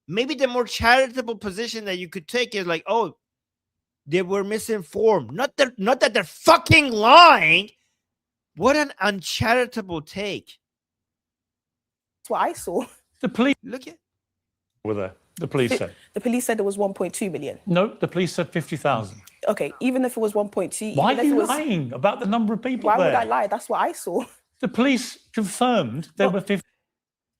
[SPEAKER 1] maybe the more charitable position that you could take is like, oh, they were misinformed. Not that they're fucking lying. What an uncharitable take.
[SPEAKER 5] That's what I saw.
[SPEAKER 6] The police
[SPEAKER 1] Look at
[SPEAKER 6] were there. The police said.
[SPEAKER 5] The police said it was 1.2 million.
[SPEAKER 6] No, the police said 50,000.
[SPEAKER 5] Okay, even if it was 1.2.
[SPEAKER 6] Why
[SPEAKER 5] even
[SPEAKER 6] are
[SPEAKER 5] if it
[SPEAKER 6] you
[SPEAKER 5] was,
[SPEAKER 6] lying about the number of people
[SPEAKER 5] why
[SPEAKER 6] there?
[SPEAKER 5] would I lie? That's what I saw.
[SPEAKER 6] The police confirmed there were 50.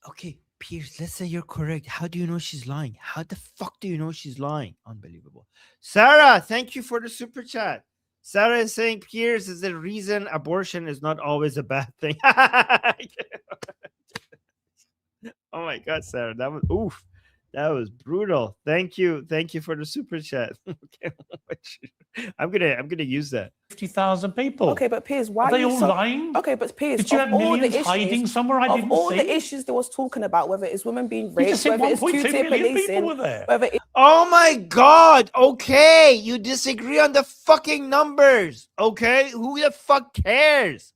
[SPEAKER 1] Okay, Piers, let's say you're correct. How do you know she's lying? How the fuck do you know she's lying? Unbelievable. Sarah, thank you for the super chat. Sarah is saying Piers is the reason abortion is not always a bad thing. Oh my God, Sarah, that was oof. That was brutal. Thank you for the super chat. Okay, I'm gonna use that.
[SPEAKER 6] 50,000 people.
[SPEAKER 5] Okay, but Piers, why
[SPEAKER 6] Are they
[SPEAKER 5] you
[SPEAKER 6] all
[SPEAKER 5] so,
[SPEAKER 6] lying?
[SPEAKER 5] Okay, but Piers,
[SPEAKER 6] Did you
[SPEAKER 5] of
[SPEAKER 6] have
[SPEAKER 5] all the
[SPEAKER 6] millions
[SPEAKER 5] issues,
[SPEAKER 6] hiding somewhere I
[SPEAKER 5] of
[SPEAKER 6] didn't
[SPEAKER 5] all
[SPEAKER 6] see?
[SPEAKER 5] the issues they was talking about, whether it's women being
[SPEAKER 6] You
[SPEAKER 5] raped,
[SPEAKER 6] just said
[SPEAKER 5] whether it's
[SPEAKER 6] 1.2
[SPEAKER 5] two-tier
[SPEAKER 6] million people
[SPEAKER 5] policing,
[SPEAKER 6] were there.
[SPEAKER 5] whether it's
[SPEAKER 1] Oh my God. Okay, you disagree on the fucking numbers. Okay, who the fuck cares?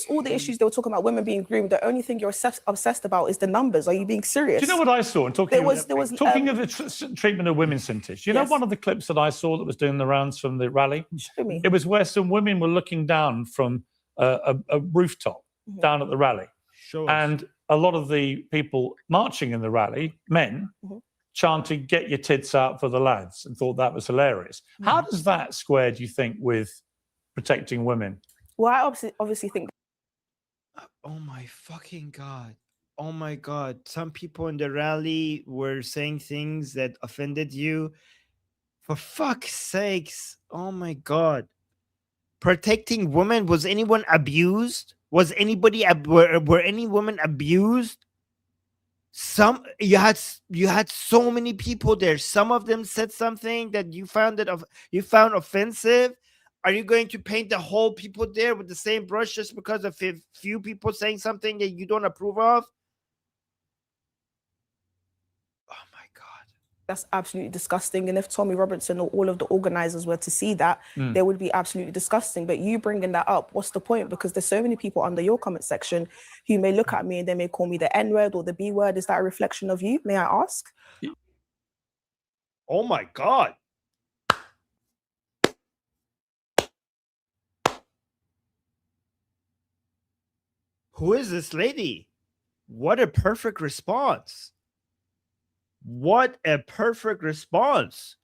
[SPEAKER 5] all the issues they were talking about, women being groomed. The only thing you're obsessed about is the numbers. Are you being serious?
[SPEAKER 6] Do you know what I saw? And talking
[SPEAKER 5] There was
[SPEAKER 6] talking of the treatment of women, Sintish, you know
[SPEAKER 5] Yes.
[SPEAKER 6] one of the clips that I saw that was doing the rounds from the rally?
[SPEAKER 5] Show me.
[SPEAKER 6] It was where some women were looking down from a rooftop down at the rally.
[SPEAKER 1] Show us.
[SPEAKER 6] And a lot of the people marching in the rally, men, chanting, "Get your tits out for the lads," and thought that was hilarious. How does that square, do you think, with protecting women?
[SPEAKER 5] Well, I obviously think
[SPEAKER 1] Oh my fucking God. Oh my God. Some people in the rally were saying things that offended you. For fuck's sakes. Oh my God. Protecting women. Was anyone abused? Was anybody were any women abused? Some you had so many people there. Some of them said something that you found offensive. Are you going to paint the whole people there with the same brush just because of a few people saying something that you don't approve of? Oh my God.
[SPEAKER 5] that's absolutely disgusting. And if Tommy Robinson or all of the organizers were to see that, they would be absolutely disgusting. But you bringing that up, what's the point? Because there's so many people under your comment section who may look at me and they may call me the N-word or the B-word. Is that a reflection of you? May I ask?
[SPEAKER 1] Oh my God. Who is this lady? What a perfect response. What a perfect response.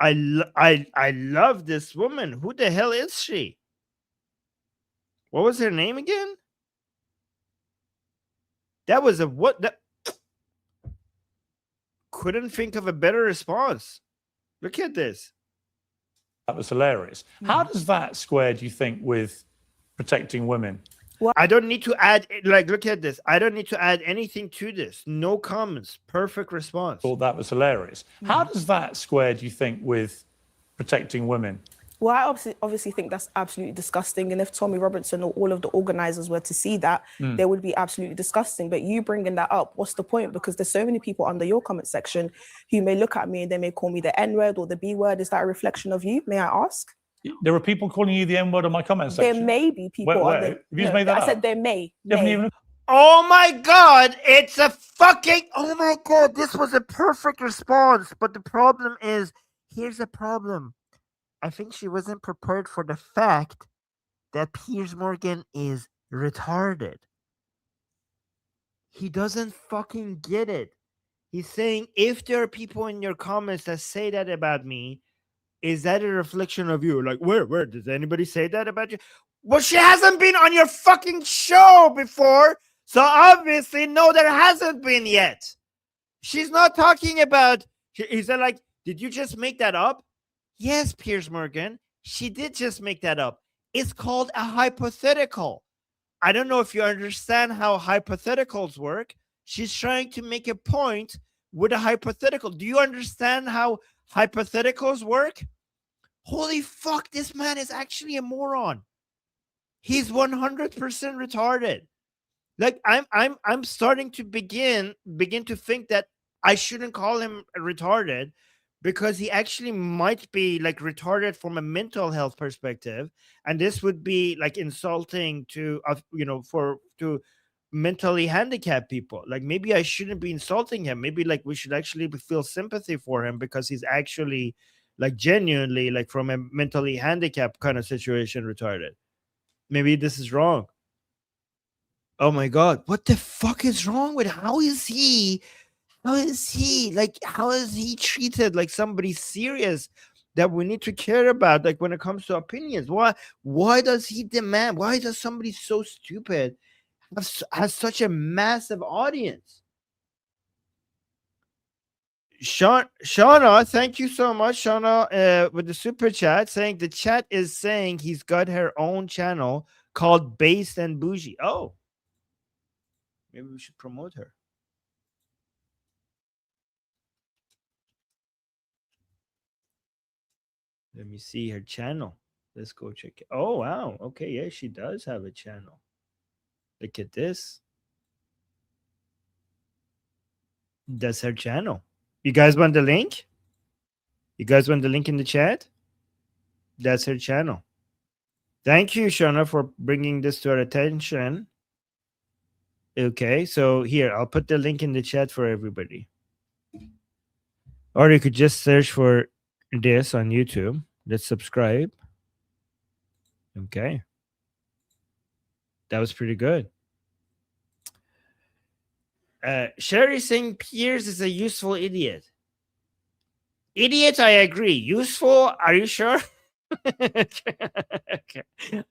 [SPEAKER 1] I love this woman. Who the hell is she? What was her name again? That was couldn't think of a better response. Look at this.
[SPEAKER 6] That was hilarious. How does that square, do you think, with protecting women?
[SPEAKER 1] I don't need to add, look at this. I don't need to add anything to this. No comments. Perfect response.
[SPEAKER 6] Thought that was hilarious. How does that square, do you think, with protecting women?
[SPEAKER 5] Well, I obviously think that's absolutely disgusting. And if Tommy Robinson or all of the organizers were to see that, they would be absolutely disgusting. But you bringing that up, what's the point? Because there's so many people under your comment section who may look at me and they may call me the N-word or the B-word. Is that a reflection of you? May I ask?
[SPEAKER 6] There are people calling you the N-word on my comment section.
[SPEAKER 5] There may be people.
[SPEAKER 6] Where? Have you just made that
[SPEAKER 5] I
[SPEAKER 6] up?
[SPEAKER 5] said there may.
[SPEAKER 6] You haven't even-
[SPEAKER 1] Oh my God. It's a fucking, oh my God. This was a perfect response. But the problem is, here's the problem. I think she wasn't prepared for the fact that Piers Morgan is retarded. He doesn't fucking get it. He's saying, if there are people in your comments that say that about me, is that a reflection of you? Like, where? Does anybody say that about you? Well, she hasn't been on your fucking show before. So obviously, no, there hasn't been yet. She's not talking about, he said, like, did you just make that up? Yes, Piers Morgan, she did just make that up. It's called a hypothetical. I don't know if you understand how hypotheticals work. She's trying to make a point with a hypothetical. Do you understand how hypotheticals work? Holy fuck, this man is actually a moron. He's 100% retarded. Like I'm starting to begin to think that I shouldn't call him retarded, because he actually might be like retarded from a mental health perspective, and this would be like insulting to to mentally handicapped people. Like, maybe I shouldn't be insulting him. Maybe like we should actually feel sympathy for him, because he's actually like genuinely like from a mentally handicapped kind of situation retarded. Maybe this is wrong. Oh my god, what the fuck is wrong with how is he treated like somebody serious that we need to care about, like when it comes to opinions? Why does he demand, why does somebody so stupid has such a massive audience? Shauna, thank you so much, Shauna, with the super chat, saying the chat is saying he's got her own channel called Based and Bougie. Oh, maybe we should promote her. Let me see her channel. Let's go check it. Oh, wow. Okay, yeah, she does have a channel. Look at this. That's her channel. You guys want the link? You guys want the link in the chat? That's her channel. Thank you, Shauna, for bringing this to our attention. Okay, so here, I'll put the link in the chat for everybody. Or you could just search for this on YouTube. Let's subscribe. Okay. That was pretty good. Sherry saying Piers is a useful idiot. Idiot, I agree. Useful, are you sure? Okay.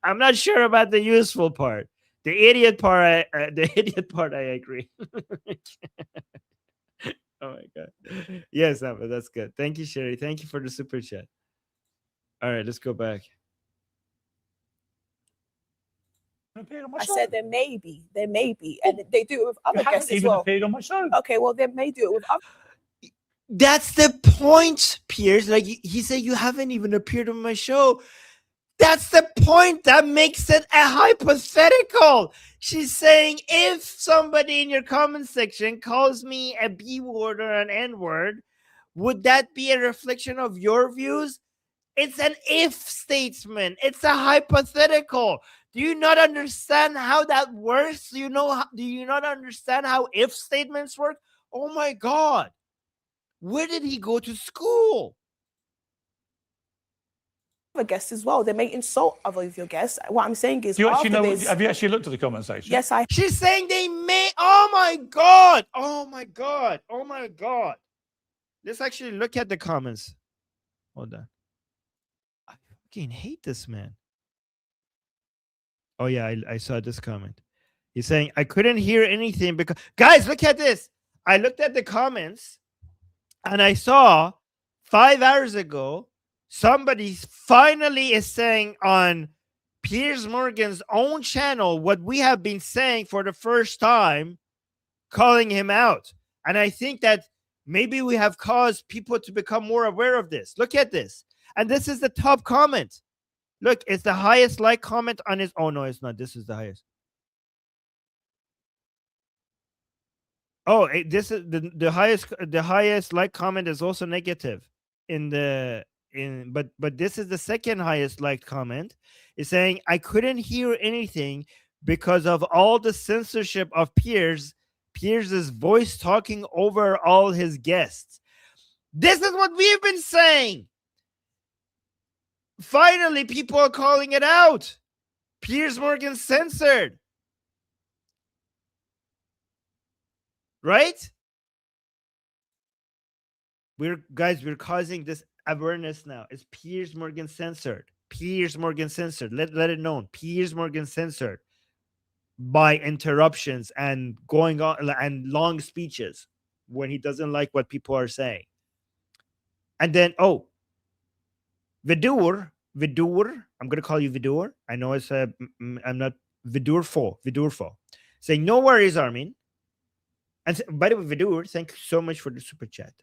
[SPEAKER 1] I'm not sure about the useful part. The idiot part, I agree. Oh my god. Yes, Amber, that's good. Thank you, Sherry. Thank you for the super chat. All right, let's go back.
[SPEAKER 5] I said there may be, and they do it with other guests as well.
[SPEAKER 6] Appeared on my show.
[SPEAKER 5] Okay, well they may do it with other.
[SPEAKER 1] That's the point, Piers. Like he said, you haven't even appeared on my show. That's the point. That makes it a hypothetical. She's saying if somebody in your comment section calls me a B word or an N word, would that be a reflection of your views? It's an if statement. It's a hypothetical. Do you not understand how that works? Do you not understand how if statements work? Oh my god. Where did he go to school?
[SPEAKER 5] Guests as well. They may insult other of your guests. What I'm saying is,
[SPEAKER 6] Do you actually know? Have you actually looked at the comment section?
[SPEAKER 5] Yes, I.
[SPEAKER 1] She's saying they may. Oh my god! Oh my god! Oh my god! Let's actually look at the comments. Hold on. I fucking hate this man. Oh yeah, I saw this comment. He's saying I couldn't hear anything because guys, look at this. I looked at the comments and I saw 5 hours ago somebody finally is saying on Piers Morgan's own channel what we have been saying for the first time, calling him out. And I think that maybe we have caused people to become more aware of this. Look at this. And this is the top comment. Look, it's the highest like comment on his. Oh, no, it's not. This is the highest. Oh, this is the highest. The highest like comment is also negative but this is the second highest liked comment. It's saying I couldn't hear anything because of all the censorship of Piers's voice talking over all his guests. This is what we've been saying. Finally, people are calling it out. Piers Morgan censored. Right? We're causing this awareness now. It's Piers Morgan censored. Piers Morgan censored. Let it known. Piers Morgan censored by interruptions and going on and long speeches when he doesn't like what people are saying. And then, Vidur, I'm gonna call you Vidur. I know it's I'm not Vidurfo. Saying no worries, Armin. And by the way, Vidur, thank you so much for the super chat.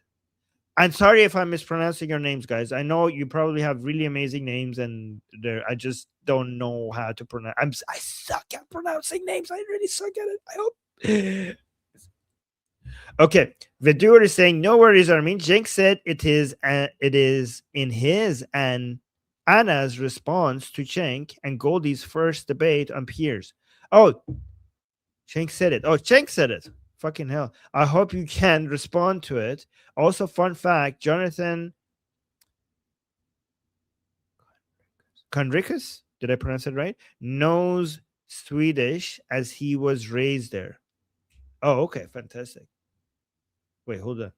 [SPEAKER 1] I'm sorry if I'm mispronouncing your names, guys. I know you probably have really amazing names, and I just don't know how to pronounce. I suck at pronouncing names. I really suck at it. I hope. Okay, Vidur is saying no worries, Armin. Jenk said it is in his and Anna's response to Cenk and Goldie's first debate on Piers. Oh, Cenk said it. Oh, Cenk said it. Fucking hell. I hope you can respond to it. Also, fun fact, Jonathan Conricus, did I pronounce it right? Knows Swedish as he was raised there. Oh, okay, fantastic. Wait, hold on.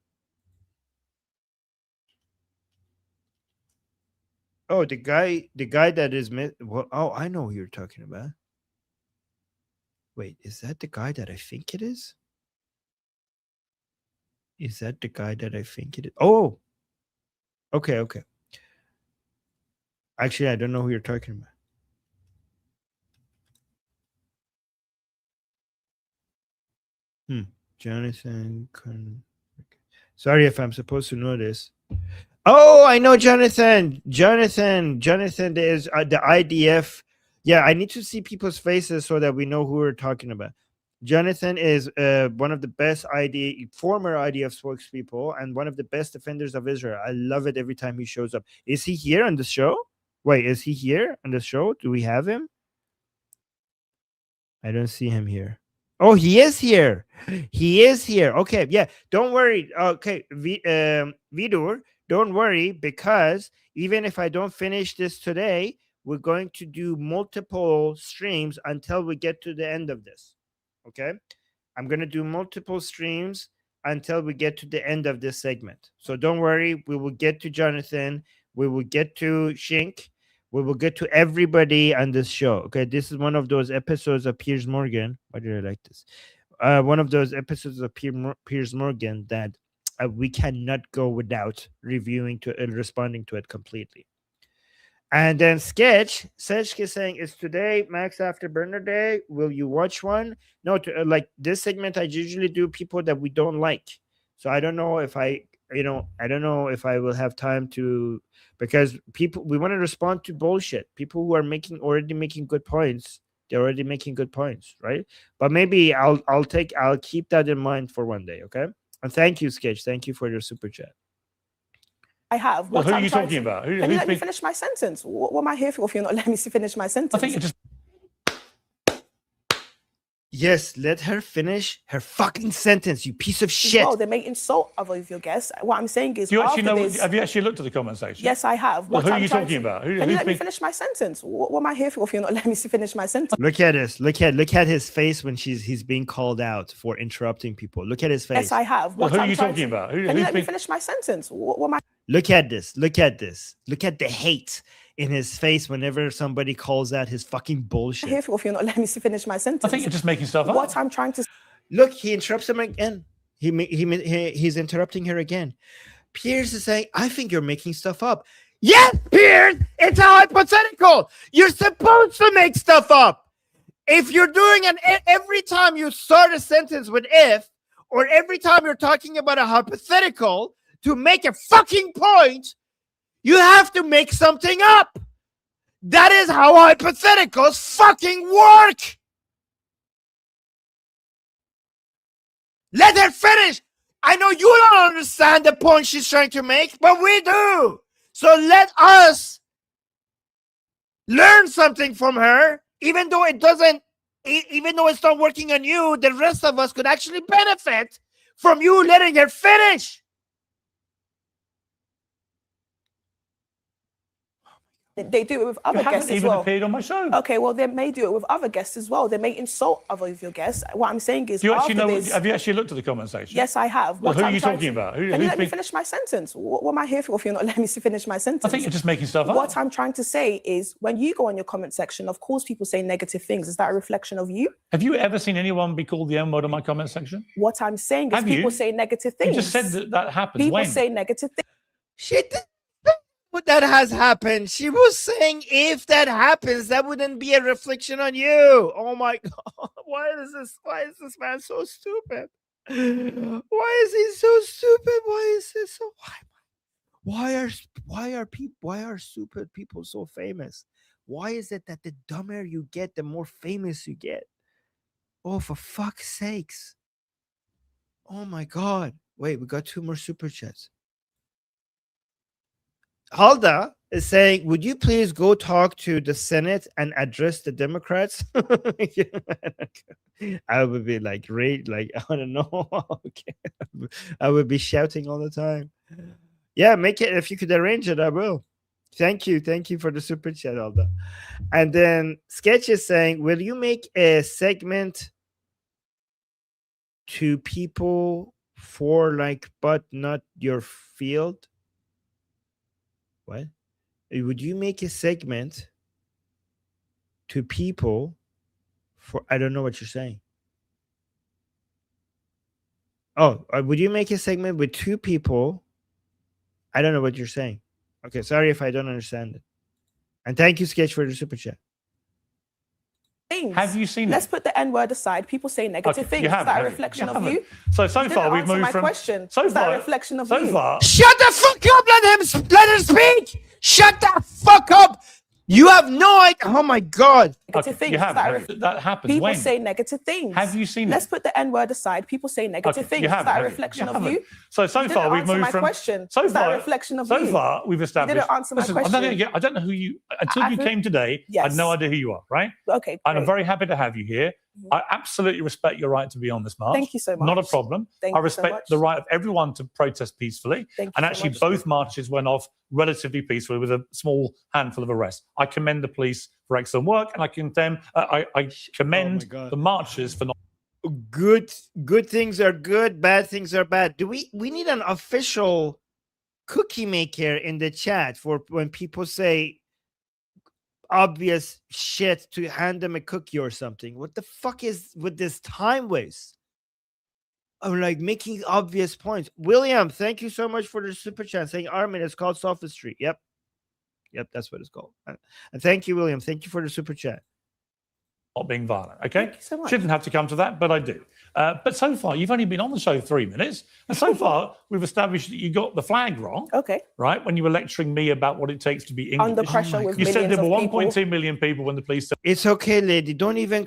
[SPEAKER 1] Oh, the guy that is well, oh, I know who you're talking about. Wait, is that the guy that I think it is? Is that the guy that I think it is? Oh, okay. Actually, I don't know who you're talking about. Jonathan. Sorry if I'm supposed to know this. Oh, I know Jonathan. Jonathan is the IDF. Yeah, I need to see people's faces so that we know who we're talking about. Jonathan is one of the best former IDF spokespeople and one of the best defenders of Israel. I love it every time he shows up. Is he here on the show? Wait, is he here on the show? Do we have him? I don't see him here. Oh, he is here. He is here. Okay, yeah. Don't worry. Okay, Vidur, don't worry, because even if I don't finish this today, we're going to do multiple streams until we get to the end of this. Okay? I'm going to do multiple streams until we get to the end of this segment. So don't worry. We will get to Jonathan. We will get to Shink. We will get to everybody on this show. Okay, this is one of those episodes of Piers Morgan. Why did I like this? One of those episodes of Piers Morgan that we cannot go without reviewing to and responding to it completely. And then Sketch is saying, "Is today Max Afterburner Day? Will you watch one?" No, like this segment, I usually do people that we don't like. So I don't know if I don't know if I will have time to, because we want to respond to bullshit. People who are already making good points, they're already making good points, right? But maybe I'll keep that in mind for one day, okay? And thank you, Sketch. Thank you for your super chat.
[SPEAKER 5] I have.
[SPEAKER 6] Well, who are you talking about?
[SPEAKER 5] Can you let me finish my sentence? What am I here for if you're not letting me finish my sentence?
[SPEAKER 6] I think it just.
[SPEAKER 1] Yes, let her finish her fucking sentence, you piece of shit.
[SPEAKER 5] Well, they may insult other of your guests. What I'm saying is,
[SPEAKER 6] Do you actually know? Have you actually looked at the comment section?
[SPEAKER 5] Yes, I have.
[SPEAKER 6] Well, who are you talking about?
[SPEAKER 5] Can you let me finish my sentence? What am I here for if you're not letting me finish my sentence?
[SPEAKER 1] Look at this. Look at his face when he's being called out for interrupting people. Look at his face.
[SPEAKER 5] Yes, I have.
[SPEAKER 6] Well, who are you talking about?
[SPEAKER 5] Can you let me finish my sentence? What am I?
[SPEAKER 1] Look at this. Look at this. Look at the hate in his face whenever somebody calls out his fucking bullshit.
[SPEAKER 5] Here for if you're not letting me finish my sentence.
[SPEAKER 6] I think you're just making stuff up.
[SPEAKER 5] What I'm trying to
[SPEAKER 1] look, he interrupts him again. He's interrupting her again. Piers is saying, "I think you're making stuff up." Yes, Piers, it's a hypothetical. You're supposed to make stuff up. If you're doing every time you start a sentence with "if," or every time you're talking about a hypothetical to make a fucking point, you have to make something up. That is how hypotheticals fucking work. Let her finish. I know you don't understand the point she's trying to make, but we do. So let us learn something from her, even though it's not working on you, the rest of us could actually benefit from you letting her finish.
[SPEAKER 5] They do it with other guests as
[SPEAKER 6] even
[SPEAKER 5] well.
[SPEAKER 6] Appeared on my show.
[SPEAKER 5] Okay, well, they may do it with other guests as well. They may insult other of your guests. What I'm saying is,
[SPEAKER 6] Do you actually know? Have you actually looked at the comment section?
[SPEAKER 5] Yes, I have.
[SPEAKER 6] Well, who are you talking about?
[SPEAKER 5] Can you let me finish my sentence? What am I here for if you're not letting me finish my sentence?
[SPEAKER 6] I think you're just making stuff up.
[SPEAKER 5] What I'm trying to say is, when you go on your comment section, of course, people say negative things. Is that a reflection of you?
[SPEAKER 6] Have you ever seen anyone be called the N-word on my comment section?
[SPEAKER 5] What I'm saying is, people say negative things.
[SPEAKER 6] You just said that happens.
[SPEAKER 5] People say negative things.
[SPEAKER 1] Shit. That has happened. She was saying if that happens, that wouldn't be a reflection on you. Oh my god. Why is this man so stupid? Why is he so stupid? Why is this so? Why are stupid people so famous? Why is it that the dumber you get, the more famous you get? Oh, for fuck's sakes! Oh my god! Wait, we got 2 more super chats. Halda is saying, "Would you please go talk to the Senate and address the Democrats?" I would be like, like I don't know. Okay. I would be shouting all the time. Yeah, make it if you could arrange it. I will. Thank you for the super chat, Halda. And then Sketch is saying, "Will you make a segment to people for like, but not your field?" What? Would you make a segment to people for? I don't know what you're saying. Oh, would you make a segment with 2 people? I don't know what you're saying. Okay, sorry if I don't understand it. And thank you, Sketch, for the super chat.
[SPEAKER 5] Things.
[SPEAKER 6] Have you seen
[SPEAKER 5] Let's
[SPEAKER 6] it?
[SPEAKER 5] put the N word aside. People say negative
[SPEAKER 6] Okay,
[SPEAKER 5] things.
[SPEAKER 6] you
[SPEAKER 5] Is
[SPEAKER 6] haven't,
[SPEAKER 5] that a
[SPEAKER 6] have you?
[SPEAKER 5] reflection
[SPEAKER 6] You
[SPEAKER 5] of
[SPEAKER 6] haven't.
[SPEAKER 5] you?
[SPEAKER 6] So
[SPEAKER 5] You didn't
[SPEAKER 6] far we've
[SPEAKER 5] answer
[SPEAKER 6] moved
[SPEAKER 5] my
[SPEAKER 6] from
[SPEAKER 5] question.
[SPEAKER 6] so
[SPEAKER 5] Is that
[SPEAKER 6] far
[SPEAKER 5] a reflection of
[SPEAKER 6] so
[SPEAKER 5] you?
[SPEAKER 6] far.
[SPEAKER 1] Shut the fuck up! Let him speak! Shut the fuck up! You have no idea. Oh my god!
[SPEAKER 5] Negative
[SPEAKER 6] Okay,
[SPEAKER 5] things.
[SPEAKER 6] you
[SPEAKER 5] Is
[SPEAKER 6] haven't,
[SPEAKER 5] that a
[SPEAKER 6] have
[SPEAKER 5] ref-
[SPEAKER 6] you? That happens
[SPEAKER 5] People
[SPEAKER 6] when?
[SPEAKER 5] say negative things.
[SPEAKER 6] Have you seen
[SPEAKER 5] Let's
[SPEAKER 6] it?
[SPEAKER 5] put the N word aside. People say negative
[SPEAKER 6] Okay,
[SPEAKER 5] things.
[SPEAKER 6] you
[SPEAKER 5] Is
[SPEAKER 6] haven't,
[SPEAKER 5] that a
[SPEAKER 6] have you?
[SPEAKER 5] reflection
[SPEAKER 6] You
[SPEAKER 5] of
[SPEAKER 6] haven't.
[SPEAKER 5] you?
[SPEAKER 6] So
[SPEAKER 5] You didn't
[SPEAKER 6] far we've
[SPEAKER 5] answer
[SPEAKER 6] moved
[SPEAKER 5] my
[SPEAKER 6] from
[SPEAKER 5] question.
[SPEAKER 6] so
[SPEAKER 5] Is that
[SPEAKER 6] far
[SPEAKER 5] a reflection of
[SPEAKER 6] so
[SPEAKER 5] you?
[SPEAKER 6] far we've established.
[SPEAKER 5] didn't answer my
[SPEAKER 6] Listen, I'm not
[SPEAKER 5] question.
[SPEAKER 6] gonna get. I don't know who you until
[SPEAKER 5] I've
[SPEAKER 6] you
[SPEAKER 5] heard-
[SPEAKER 6] came today. I had no
[SPEAKER 5] Yes.
[SPEAKER 6] idea who you are, right?
[SPEAKER 5] Okay,
[SPEAKER 6] And I'm
[SPEAKER 5] great.
[SPEAKER 6] very happy to have you here. I absolutely respect your right to be on this march.
[SPEAKER 5] Thank you so
[SPEAKER 6] Not a
[SPEAKER 5] much.
[SPEAKER 6] problem.
[SPEAKER 5] Thank
[SPEAKER 6] I
[SPEAKER 5] you so
[SPEAKER 6] respect
[SPEAKER 5] much.
[SPEAKER 6] the right of everyone to protest peacefully.
[SPEAKER 5] Thank you
[SPEAKER 6] And
[SPEAKER 5] so
[SPEAKER 6] actually,
[SPEAKER 5] much.
[SPEAKER 6] both marches went off relatively peacefully with a small handful of arrests. I commend the police for excellent work, and I commend
[SPEAKER 1] God.
[SPEAKER 6] the marchers for not.
[SPEAKER 1] Good things are good, bad things are bad. We need an official cookie maker in the chat for when people say obvious shit to hand them a cookie or something. What the fuck is with this time waste? I'm like making obvious points. William, thank you so much for the super chat saying Armin, it's called sophistry. Yep, that's what it's called. And thank you, William. Thank you for the super chat.
[SPEAKER 6] Not being violent, okay?
[SPEAKER 5] Thank you so much.
[SPEAKER 6] Shouldn't have to come to that, but I do. But so far, you've only been on the show 3 minutes, and so far we've established that you got the flag wrong.
[SPEAKER 5] Okay.
[SPEAKER 6] Right when you were lecturing me about what it takes to be English.
[SPEAKER 5] Under pressure with
[SPEAKER 6] You said
[SPEAKER 5] millions
[SPEAKER 6] there were
[SPEAKER 5] of people.
[SPEAKER 6] 1.2 million people when the police said.
[SPEAKER 1] It's okay, lady. Don't even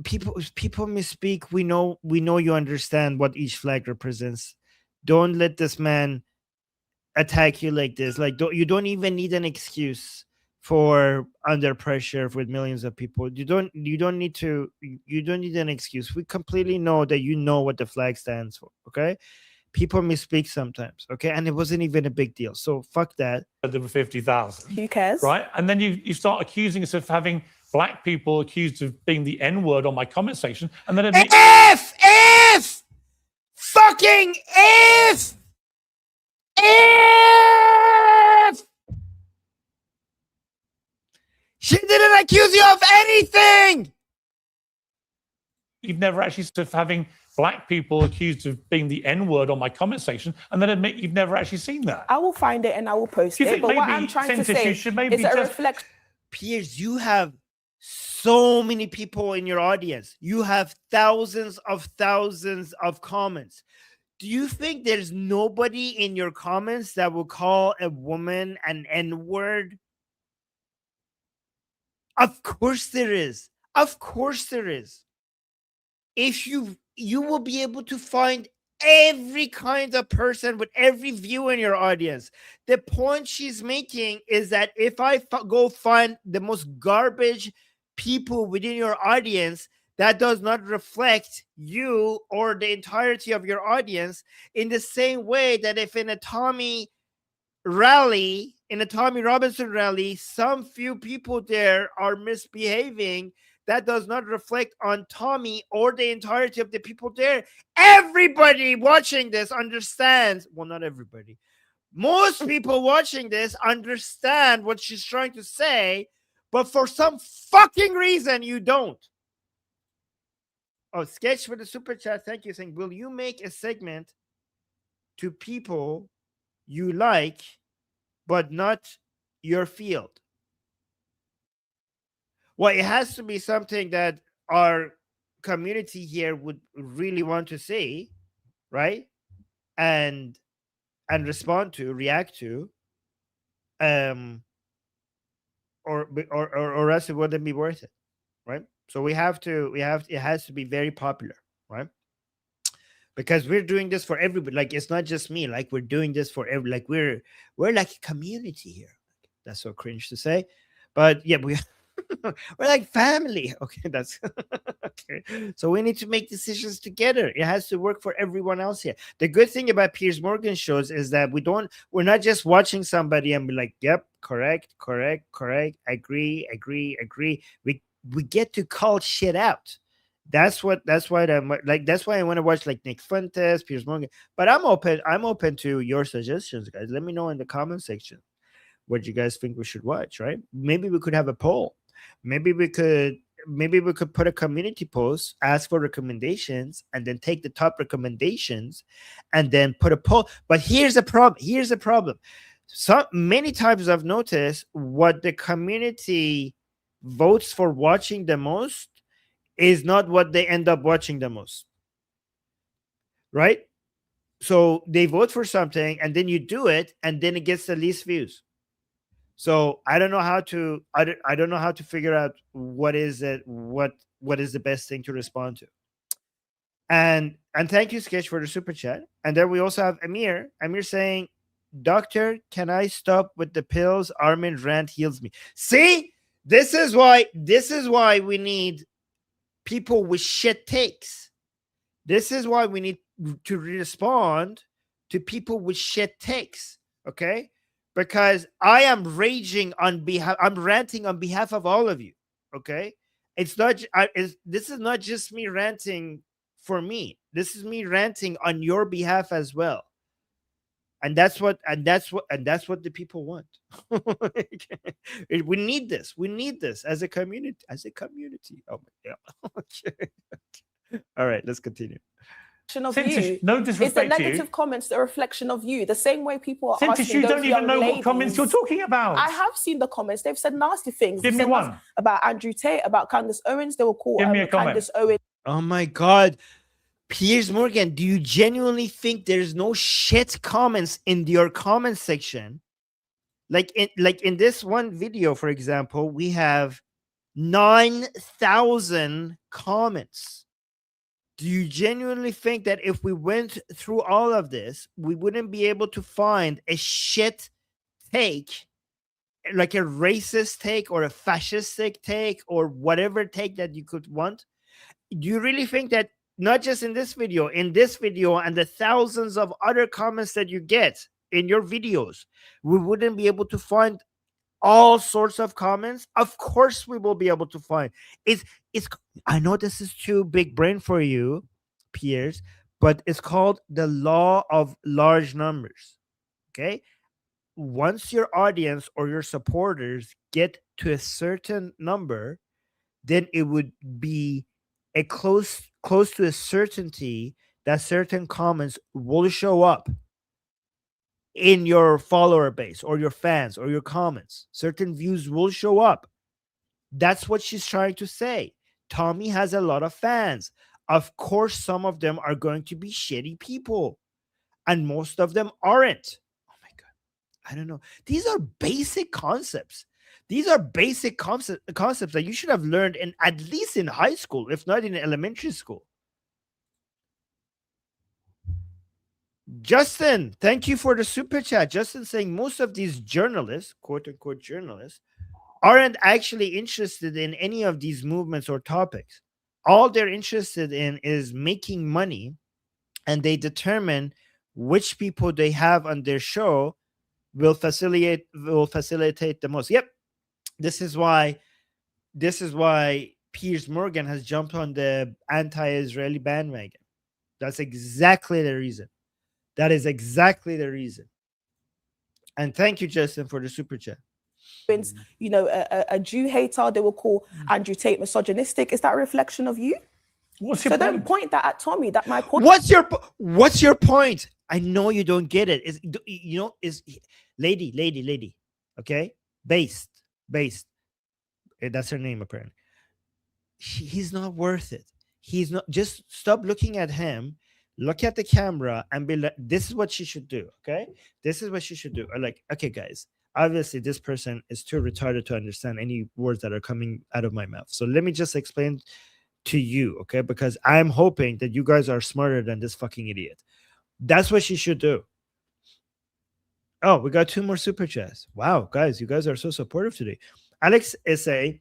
[SPEAKER 1] people misspeak. We know you understand what each flag represents. Don't let this man attack you like this. Like you don't even need an excuse for under pressure with millions of people. You don't need an excuse. We completely know that you know what the flag stands for. Okay, people misspeak sometimes. Okay, and it wasn't even a big deal. So fuck that.
[SPEAKER 6] There were 50,000.
[SPEAKER 5] Who cares?
[SPEAKER 6] Right, and then you start accusing us of having black people accused of being the N word on my comment section, and then
[SPEAKER 1] If fucking if she didn't accuse you of anything.
[SPEAKER 6] you've never actually sort of having black people accused of being the N word on my comment section, and then admit you've never actually seen that.
[SPEAKER 5] I will find it and I will post
[SPEAKER 6] Do you
[SPEAKER 5] it.
[SPEAKER 6] think
[SPEAKER 5] But what
[SPEAKER 6] maybe,
[SPEAKER 5] I'm trying to
[SPEAKER 6] Sentis,
[SPEAKER 5] say
[SPEAKER 6] you should maybe
[SPEAKER 5] is a
[SPEAKER 6] just-
[SPEAKER 5] reflection.
[SPEAKER 1] Piers, you have so many people in your audience. You have thousands of comments. Do you think there's nobody in your comments that will call a woman an N-word? Of course there is. Of course there is. If you will be able to find every kind of person with every view in your audience. The point she's making is that if I go find the most garbage people within your audience, that does not reflect you or the entirety of your audience, in the same way that if in a Tommy Robinson rally, some few people there are misbehaving, that does not reflect on Tommy or the entirety of the people there. Everybody watching this understands. Well, not everybody. Most people watching this understand what she's trying to say, but for some fucking reason, you don't. Oh, Sketch for the super chat. Thank you. Saying, will you make a segment to people you like, but not your field? Well, it has to be something that our community here would really want to see. right? And respond to, react to, um, or else it wouldn't be worth it, right? So it has to be very popular, right? Because we're doing this for everybody. Like, it's not just me. Like, we're doing this for every. Like, we're like a community here. That's so cringe to say, but yeah, we're like family. Okay, that's okay. So we need to make decisions together. It has to work for everyone else here. The good thing about Piers Morgan shows is that we're not just watching somebody and be like, yep, correct, correct, correct, agree, agree, agree. We get to call shit out. That's why that's why I want to watch like Nick Fuentes, Piers Morgan. But I'm open to your suggestions, guys. Let me know in the comment section what you guys think we should watch, right? Maybe we could have a poll. Maybe we could put a community post, ask for recommendations, and then take the top recommendations and then put a poll. But here's the problem. So many times I've noticed what the community votes for watching the most is not what they end up watching the most, right? So they vote for something and then you do it and then it gets the least views. So I don't know how to I don't know how to figure out what is the best thing to respond to. And thank you, Sketch, for the super chat. And then we also have Amir saying, doctor, can I stop with the pills? Armin rant heals me. See, this is why we need people with shit takes. This is why we need to respond to people with shit takes. Okay, because I am ranting on behalf of all of you. Okay, this is not just me ranting for me. This is me ranting on your behalf as well. And that's what the people want. We need this. We need this as a community. Oh my god. Okay. All right, let's continue.
[SPEAKER 5] Of
[SPEAKER 6] Since
[SPEAKER 5] you.
[SPEAKER 6] no
[SPEAKER 5] Is the
[SPEAKER 6] disrespect to
[SPEAKER 5] negative
[SPEAKER 6] you.
[SPEAKER 5] comments a reflection of you? The same way people are
[SPEAKER 6] Since
[SPEAKER 5] asking
[SPEAKER 6] you
[SPEAKER 5] those
[SPEAKER 6] don't even
[SPEAKER 5] young
[SPEAKER 6] know
[SPEAKER 5] ladies,
[SPEAKER 6] what comments you're talking about.
[SPEAKER 5] I have seen the comments. They've said nasty things.
[SPEAKER 6] Give
[SPEAKER 5] They've
[SPEAKER 6] me
[SPEAKER 5] said
[SPEAKER 6] one.
[SPEAKER 5] about Andrew Tate, about Candace Owens. They will call
[SPEAKER 6] Give me a comment.
[SPEAKER 5] Candace Owens.
[SPEAKER 1] Oh my god. Piers Morgan, do you genuinely think there's no shit comments in your comment section? Like in this one video, for example, we have 9,000 comments. Do you genuinely think that if we went through all of this, we wouldn't be able to find a shit take, like a racist take or a fascistic take or whatever take that you could want? Do you really think that not just in this video and the thousands of other comments that you get in your videos, we wouldn't be able to find all sorts of comments? Of course we will be able to find. It's I know this is too big brain for you, Piers, but it's called the law of large numbers. Okay, once your audience or your supporters get to a certain number, then it would be a close to a certainty that certain comments will show up in your follower base or your fans or your comments. Certain views will show up. That's what she's trying to say. Tommy has a lot of fans. Of course, some of them are going to be shitty people, and most of them aren't. Oh my god, I don't know. These are basic concepts. These are basic concepts that you should have learned in at least in high school, if not in elementary school. Justin, thank you for the super chat. Justin saying most of these journalists, quote unquote journalists, aren't actually interested in any of these movements or topics. All they're interested in is making money, and they determine which people they have on their show will facilitate the most. Yep. This is why Piers Morgan has jumped on the anti-Israeli bandwagon. That's exactly the reason. That is exactly the reason. And thank you, Justin, for the super chat.
[SPEAKER 5] You know, a Jew hater, they will call Andrew Tate misogynistic. Is that a reflection of you?
[SPEAKER 6] What's your
[SPEAKER 5] So
[SPEAKER 6] point?
[SPEAKER 5] don't point that at Tommy. That my point.
[SPEAKER 1] What's your point? I know you don't get it. Is lady, okay? Based. That's her name apparently. He's not worth it. He's not. Just stop looking at him. look at the camera and be like, this is what she should do. Okay, this is what she should do. Or like, okay, guys, obviously this person is too retarded to understand any words that are coming out of my mouth. So let me just explain to you, okay? Because I'm hoping that you guys are smarter than this fucking idiot. That's what she should do. Oh, we got 2 more super chats. Wow, guys, you guys are so supportive today. Alex is saying,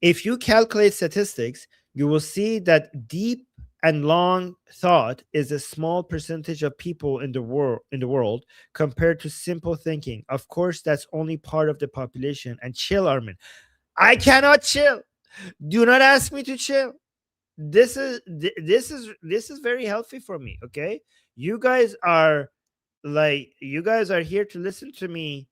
[SPEAKER 1] if you calculate statistics, you will see that deep and long thought is a small percentage of people in the world compared to simple thinking. Of course, that's only part of the population. And chill, Armin. I cannot chill. Do not ask me to chill. This is very healthy for me. Okay, you guys are here to listen to me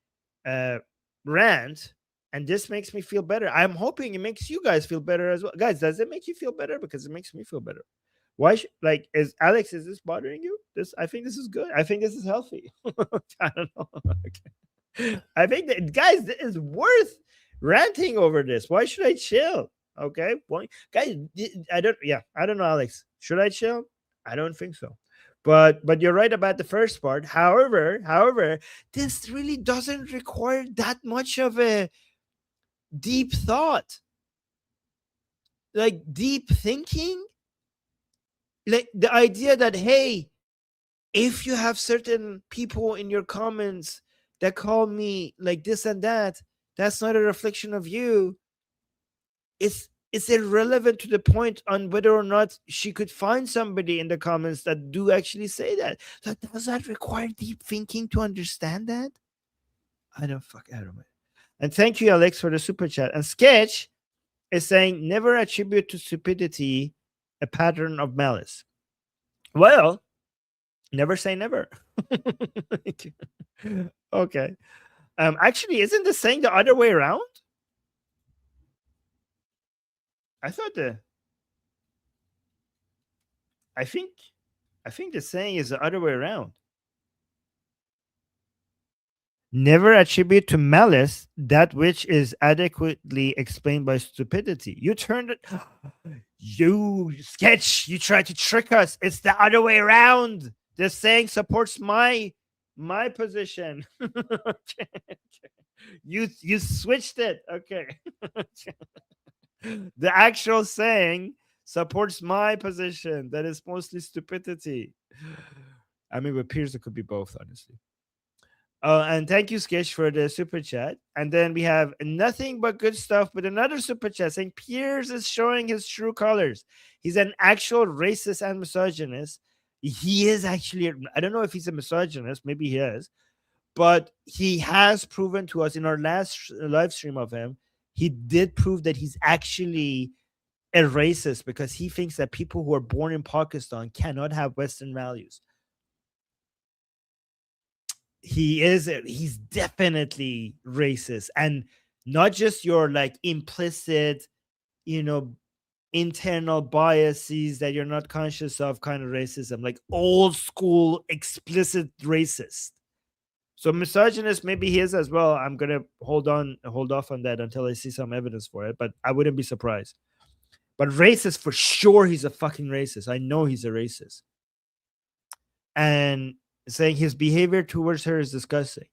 [SPEAKER 1] rant, and this makes me feel better. I'm hoping it makes you guys feel better as well. Guys, does it make you feel better? Because it makes me feel better. Why is this bothering you? I think this is good. I think this is healthy. I don't know. Okay. I think that, guys, this is worth ranting over this. Why should I chill? Okay, well, guys, I don't know, Alex. Should I chill? I don't think so. But you're right about the first part. However, this really doesn't require that much of a deep thought, like deep thinking. Like the idea that, hey, if you have certain people in your comments that call me like this and that, that's not a reflection of you. It's irrelevant to the point on whether or not she could find somebody in the comments that do actually say that. So does that require deep thinking to understand that? I don't know. And thank you, Alex, for the super chat. And Sketch is saying, never attribute to stupidity a pattern of malice. Well, never say never. Okay. Actually, isn't the saying the other way around? I think the saying is the other way around. Never attribute to malice that which is adequately explained by stupidity. You turned it. You Sketch. You tried to trick us. It's the other way around. The saying supports my position. Okay. You switched it. Okay. The actual saying supports my position. That is mostly stupidity. I mean, with Piers, it could be both, honestly. And thank you, Sketch, for the super chat. And then we have nothing but good stuff with another super chat saying Piers is showing his true colors. He's an actual racist and misogynist. He is actually, I don't know if he's a misogynist, maybe he is, but he has proven to us in our last live stream of him, he did prove that he's actually a racist because he thinks that people who are born in Pakistan cannot have Western values. He's definitely racist, and not just your like implicit, internal biases that you're not conscious of kind of racism, like old school explicit racist. So misogynist, maybe he is as well. I'm gonna hold off on that until I see some evidence for it, but I wouldn't be surprised. But racist, for sure, he's a fucking racist. I know he's a racist. And saying his behavior towards her is disgusting.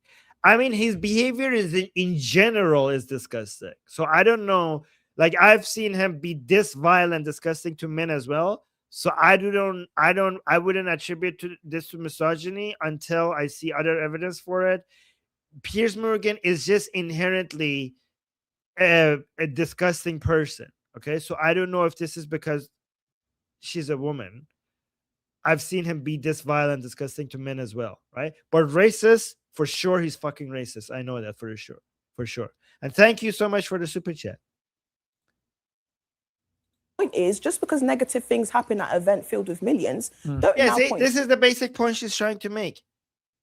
[SPEAKER 1] I mean, his behavior in general is disgusting. So I don't know. Like, I've seen him be this vile and disgusting to men as well. So I wouldn't attribute this to misogyny until I see other evidence for it. Piers Morgan is just inherently a disgusting person. Okay, so I don't know if this is because she's a woman. I've seen him be this vile and disgusting to men as well, right? But racist, for sure, he's fucking racist. I know that for sure. And thank you so much for the super chat.
[SPEAKER 5] Point is, just because negative things happen at an event filled with millions, don't now point.
[SPEAKER 1] This is the basic point she's trying to make.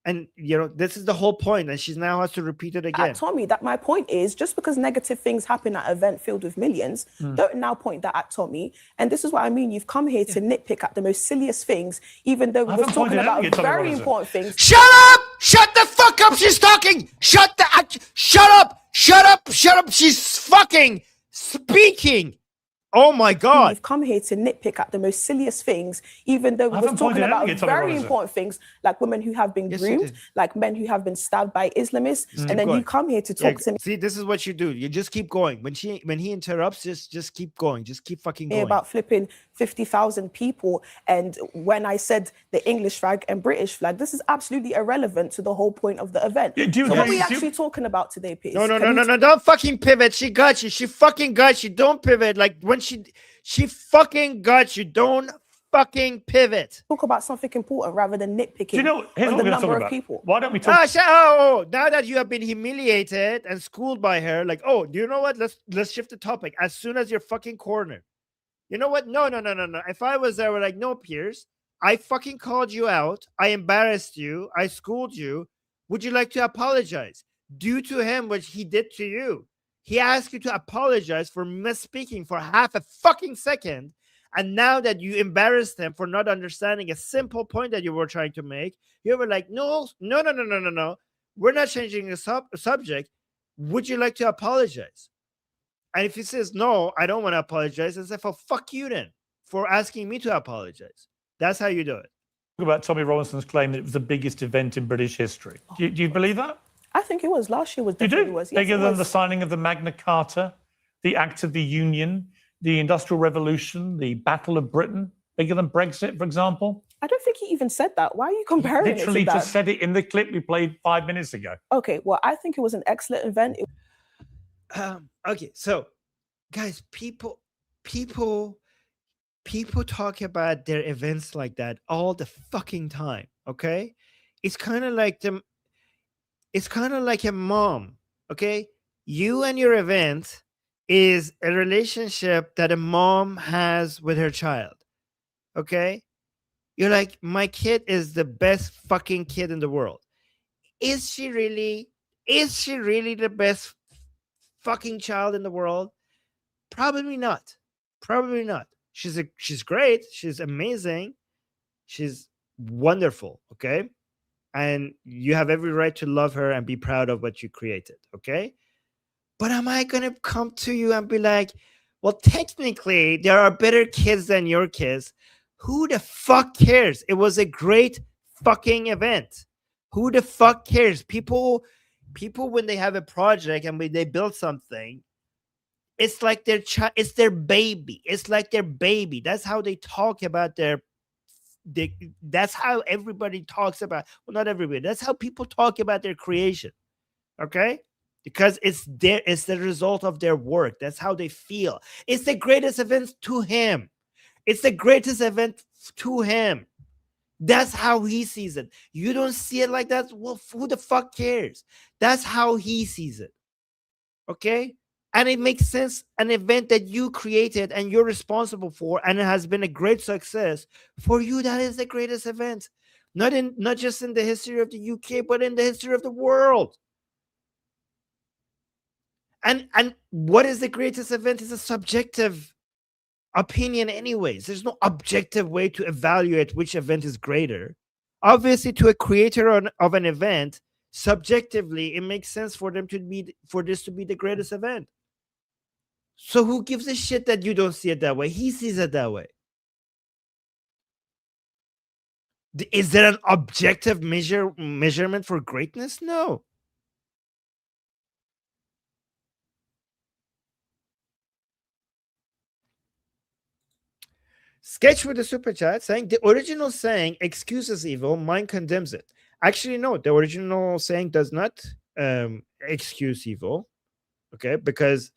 [SPEAKER 1] And, this is the whole point, and she now has to repeat it again.
[SPEAKER 5] Tommy, that my point is, just because negative things happen at an event filled with millions, don't now point that at Tommy. And this is what I mean. You've come here to nitpick at the most silliest things, even though we're talking about very important things.
[SPEAKER 1] Shut up! Shut the fuck up! She's talking! Shut up! Shut up! She's fucking speaking! Oh my God.
[SPEAKER 5] You've come here to nitpick at the most silliest things, even though we
[SPEAKER 6] I
[SPEAKER 5] were
[SPEAKER 6] haven't
[SPEAKER 5] talking
[SPEAKER 6] pointed
[SPEAKER 5] about
[SPEAKER 6] anything at Tommy
[SPEAKER 5] very
[SPEAKER 6] Robinson.
[SPEAKER 5] important things, like women who have been
[SPEAKER 1] Yes, you
[SPEAKER 5] groomed,
[SPEAKER 1] did.
[SPEAKER 5] like men who have been stabbed by Islamists,
[SPEAKER 1] Just
[SPEAKER 5] and
[SPEAKER 1] keep
[SPEAKER 5] then
[SPEAKER 1] going.
[SPEAKER 5] you come here to
[SPEAKER 1] Yeah,
[SPEAKER 5] talk to me
[SPEAKER 1] see, this is what you do. You just keep going. When he interrupts, just keep going. Just keep fucking going.
[SPEAKER 5] about flipping 50,000 people. And when I said the English flag and British flag, this is absolutely irrelevant to the whole point of the event.
[SPEAKER 6] Yeah, do you
[SPEAKER 5] So what are we
[SPEAKER 6] agree- do you-
[SPEAKER 5] actually talking about today, Piers?
[SPEAKER 1] No,
[SPEAKER 5] Can we
[SPEAKER 1] don't fucking pivot. She got you. She fucking got you. Don't pivot. Like when she fucking got you. Don't fucking pivot.
[SPEAKER 5] talk about something important rather than nitpicking
[SPEAKER 6] Do you know? Here's
[SPEAKER 5] on
[SPEAKER 6] what
[SPEAKER 5] the
[SPEAKER 6] we're going to talk
[SPEAKER 5] number of
[SPEAKER 6] about.
[SPEAKER 5] people?
[SPEAKER 6] Why don't we talk?
[SPEAKER 1] Now that you have been humiliated and schooled by her, like, oh, do you know what? Let's shift the topic as soon as you're fucking cornered. You know what? No. If I was there, we're like, no, Piers, I fucking called you out. I embarrassed you. I schooled you. Would you like to apologize? Due to him, what he did to you. He asked you to apologize for misspeaking for half a fucking second. And now that you embarrassed him for not understanding a simple point that you were trying to make, you were like, no. We're not changing the subject. Would you like to apologize? And if he says, no, I don't want to apologize, I say, well, fuck you then for asking me to apologize. That's how you do it.
[SPEAKER 6] Talk about Tommy Robinson's claim that it was the biggest event in British history. Do you believe that?
[SPEAKER 5] I think it was. Last year was
[SPEAKER 6] You
[SPEAKER 5] definitely
[SPEAKER 6] do?
[SPEAKER 5] was. Yes,
[SPEAKER 6] Bigger
[SPEAKER 5] it
[SPEAKER 6] than
[SPEAKER 5] was.
[SPEAKER 6] the signing of the Magna Carta, the Act of the Union, the Industrial Revolution, the Battle of Britain? Bigger than Brexit, for example?
[SPEAKER 5] I don't think he even said that. Why are you comparing
[SPEAKER 6] Literally
[SPEAKER 5] it to that?
[SPEAKER 6] just said it in the clip we played 5 minutes ago.
[SPEAKER 5] Okay, well, I think it was an excellent event.
[SPEAKER 1] Okay, so guys, people talk about their events like that all the fucking time. Okay, it's kind of like a mom. Okay, you and your event is a relationship that a mom has with her child. Okay, you're like, my kid is the best fucking kid in the world. Is she really the best fucking child in the world? Probably not. She's great. She's amazing. She's wonderful. Okay. And you have every right to love her and be proud of what you created. Okay. But am I going to come to you and be like, well, technically, there are better kids than your kids? Who the fuck cares? It was a great fucking event. Who the fuck cares? People, when they have a project and when they build something, it's like their child, it's their baby. It's like their baby. That's how they talk about that's how everybody talks about, well, not everybody. That's how people talk about their creation. Okay? Because it's the result of their work. That's how they feel. It's the greatest event to him. It's the greatest event to him. That's how he sees it. You don't see it like that? Well, who the fuck cares? That's how he sees it. Okay? And it makes sense, an event that you created and you're responsible for, and it has been a great success for you. That is the greatest event. Not just in the history of the UK, but in the history of the world. And what is the greatest event is a subjective opinion anyways. There's no objective way to evaluate which event is greater. Obviously, to a creator of an event, subjectively, it makes sense for this to be the greatest event. So who gives a shit that you don't see it that way? He sees it that way. Is there an objective measurement for greatness? No. Sketch with the super chat saying the original saying excuses evil, mine condemns it. Actually, no, the original saying does not excuse evil. Okay, because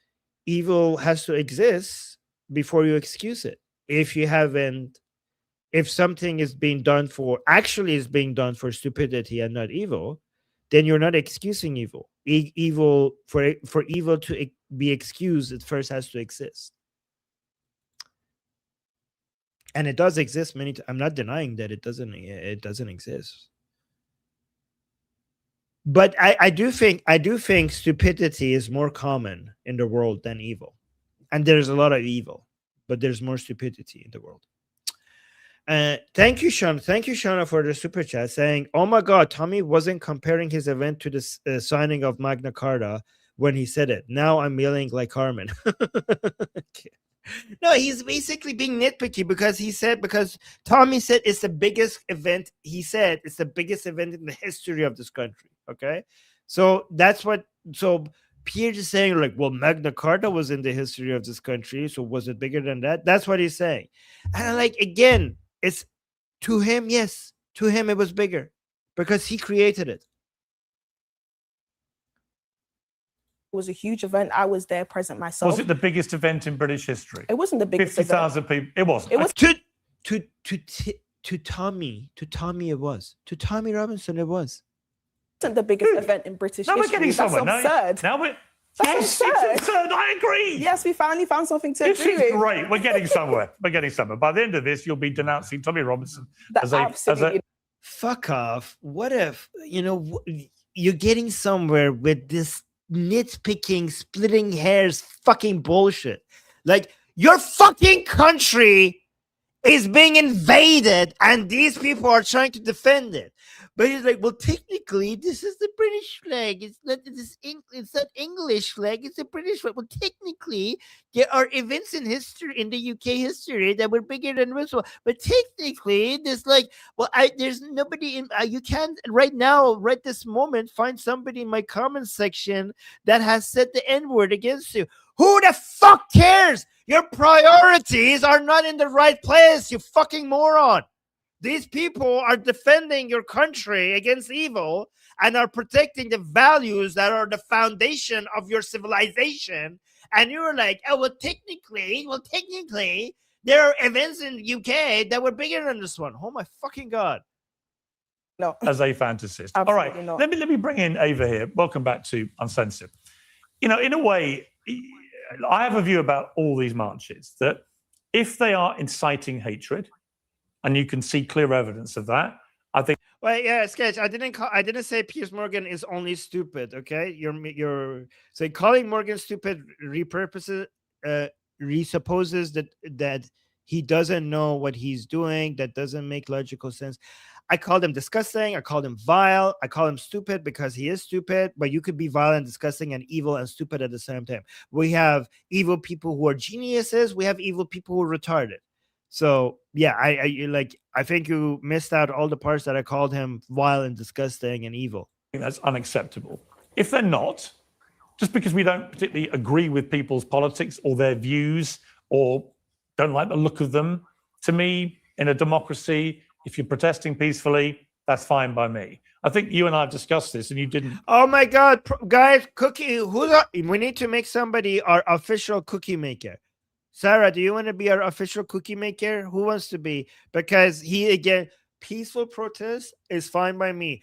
[SPEAKER 1] evil has to exist before you excuse it. If something is being done for stupidity and not evil, then you're not excusing evil. Evil for evil to be excused, it first has to exist. And it does exist many times. I'm not denying that it doesn't exist. But I do think stupidity is more common in the world than evil. And there's a lot of evil, but there's more stupidity in the world. Thank you, Sean. Thank you, Shauna, for the super chat saying, oh my God, Tommy wasn't comparing his event to the signing of Magna Carta when he said it. Now I'm yelling like Carmen. Okay. No, he's basically being nitpicky because Tommy said it's the biggest event. He said it's the biggest event in the history of this country. Okay, so that's what. So Piers is saying, like, well, Magna Carta was in the history of this country, so was it bigger than that? That's what he's saying. And I'm like, again, it's to him, yes, to him it was bigger because he created it.
[SPEAKER 5] It was a huge event. I was there present myself.
[SPEAKER 6] Was it the biggest event in British history?
[SPEAKER 5] It wasn't the biggest
[SPEAKER 6] 50,000 people. It wasn't.
[SPEAKER 5] It was
[SPEAKER 1] To Tommy it was. To Tommy Robinson, it was.
[SPEAKER 5] Wasn't the biggest event in British
[SPEAKER 6] Now
[SPEAKER 5] history.
[SPEAKER 6] we're getting somewhere.
[SPEAKER 5] That's absurd.
[SPEAKER 6] Now we're.
[SPEAKER 5] That's
[SPEAKER 6] Yes,
[SPEAKER 5] absurd.
[SPEAKER 6] it's absurd. I agree.
[SPEAKER 5] Yes, we finally found something to
[SPEAKER 6] This
[SPEAKER 5] agree
[SPEAKER 6] is
[SPEAKER 5] with.
[SPEAKER 6] great. We're getting somewhere. We're getting somewhere. By the end of this, you'll be denouncing Tommy Robinson
[SPEAKER 5] That's absolutely.
[SPEAKER 1] Fuck off. What if, you're getting somewhere with this nitpicking, splitting hairs fucking bullshit. Like, your fucking country is being invaded and these people are trying to defend it. But he's like, well, technically, this is the British flag. It's not English flag. It's a British flag. Well, technically, there are events in history, in the UK history, that were bigger than this one. But technically, there's there's nobody in. You can't right now, right this moment, find somebody in my comment section that has said the N-word against you. Who the fuck cares? Your priorities are not in the right place, you fucking moron. These people are defending your country against evil and are protecting the values that are the foundation of your civilization. And you're like, oh, well, technically, there are events in the UK that were bigger than this one. Oh my fucking God.
[SPEAKER 5] No.
[SPEAKER 6] As a fantasist.
[SPEAKER 5] Absolutely
[SPEAKER 6] All right.
[SPEAKER 5] not.
[SPEAKER 6] Let me bring in Ava here. Welcome back to Uncensored. In a way, I have a view about all these marches that if they are inciting hatred, and you can see clear evidence of that, I think.
[SPEAKER 1] Well, yeah, Sketch. I didn't say Piers Morgan is only stupid. Okay, so calling Morgan stupid resupposes that he doesn't know what he's doing. That doesn't make logical sense. I called him disgusting. I called him vile. I call him stupid because he is stupid. But you could be vile and disgusting and evil and stupid at the same time. We have evil people who are geniuses. We have evil people who are retarded. So yeah, I think you missed out all the parts that I called him vile and disgusting and evil.
[SPEAKER 6] That's unacceptable. If they're not, just because we don't particularly agree with people's politics or their views or don't like the look of them, to me, in a democracy, if you're protesting peacefully, that's fine by me. I think you and I have discussed this, and you didn't.
[SPEAKER 1] Oh my God, guys, we need to make somebody our official cookie maker. Sarah, do you want to be our official cookie maker? Who wants to be? Because peaceful protest is fine by me.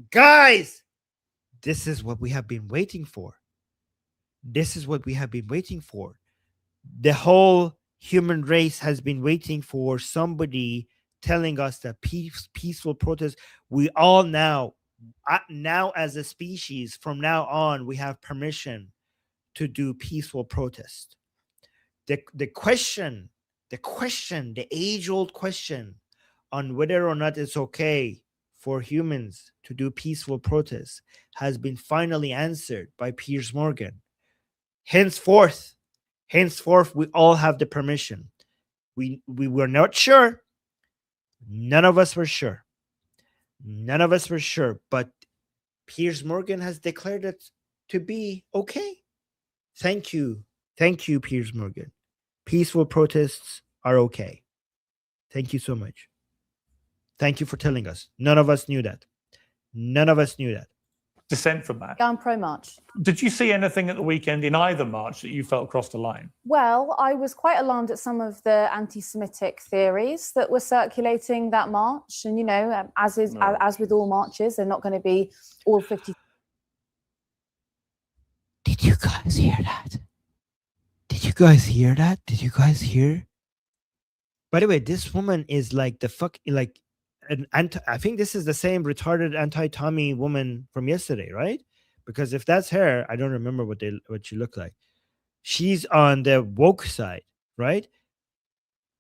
[SPEAKER 1] Guys, this is what we have been waiting for. This is what we have been waiting for. The whole human race has been waiting for somebody telling us that peaceful protest, we all now as a species, from now on, we have permission to do peaceful protest. The question, the age-old question on whether or not it's okay for humans to do peaceful protests has been finally answered by Piers Morgan. Henceforth, we all have the permission. We were not sure. None of us were sure. But Piers Morgan has declared it to be okay. Thank you, Piers Morgan. Peaceful protests are okay. Thank you so much. Thank you for telling us. None of us knew that.
[SPEAKER 6] Dissent from that.
[SPEAKER 9] Down pro march.
[SPEAKER 6] Did you see anything at the weekend in either march that you felt crossed the line?
[SPEAKER 9] Well, I was quite alarmed at some of the anti-Semitic theories that were circulating that march. And, as with all marches, they're not going to be all 50.
[SPEAKER 1] Did you guys hear that? Did you guys hear? By the way, this woman is like I think this is the same retarded anti-Tommy woman from yesterday, right? Because if that's her, I don't remember what she looked like. She's on the woke side, right?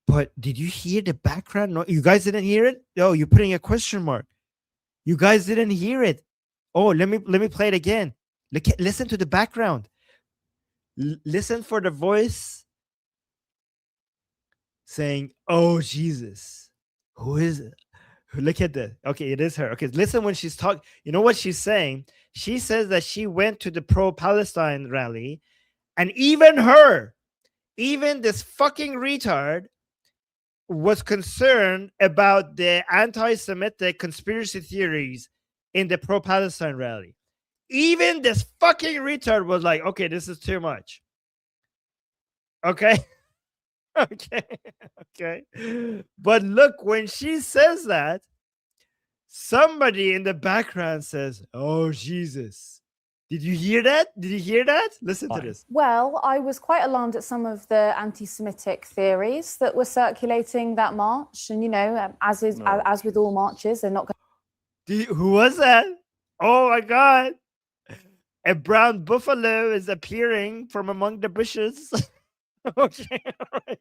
[SPEAKER 1] But did you hear the background? No, you guys didn't hear it? Oh, you're putting a question mark. You guys didn't hear it. Oh, let me play it again. Listen to the background. Listen for the voice saying, "Oh Jesus, who is it? Look at that. Okay, it is her. Okay, listen when she's talking. You know what she's saying? She says that she went to the pro-Palestine rally, and even this fucking retard was concerned about the anti-Semitic conspiracy theories in the pro-Palestine rally. Even this fucking retard was like, okay, this is too much. Okay. Okay. But look, when she says that, somebody in the background says, "Oh, Jesus." Did you hear that? Did you hear that? Listen to this.
[SPEAKER 9] Well, I was quite alarmed at some of the anti-Semitic theories that were circulating that march. And, as with all marches, they're not going
[SPEAKER 1] Who was that? Oh, my God. A brown buffalo is appearing from among the bushes. Okay.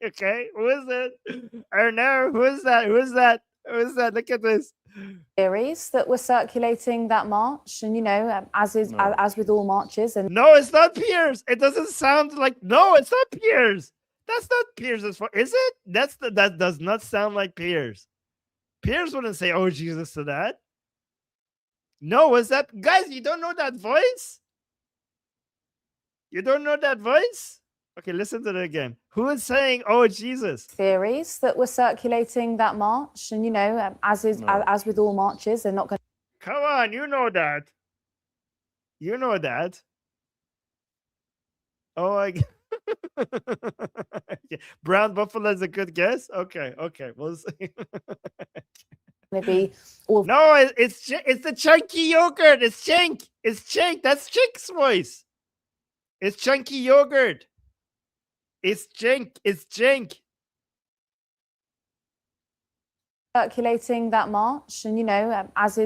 [SPEAKER 1] Okay. Who is it? I don't know. Who is that? Who is that? Who is that? Look at this.
[SPEAKER 9] theories that were circulating that march. And, as with all marches. And
[SPEAKER 1] no, it's not Piers. It doesn't sound like. No, it's not Piers. That's not Piers. Is it? That does not sound like Piers. Piers wouldn't say, "Oh, Jesus," to that. No, was that guys? You don't know that voice? You don't know that voice? Okay, listen to it again. Who is saying, "Oh, Jesus"?
[SPEAKER 9] Theories that were circulating that march. And, as with all marches, they're not going to.
[SPEAKER 1] Come on, you know that. You know that. Oh, my God. Okay. Brown buffalo is a good guess. Okay, we'll see.
[SPEAKER 9] Going to be all.
[SPEAKER 1] No, it's the chunky yogurt. It's Chink. It's Chink. That's Chink's voice. It's chunky yogurt. It's Chink. It's Chink.
[SPEAKER 9] Circulating that march. And, as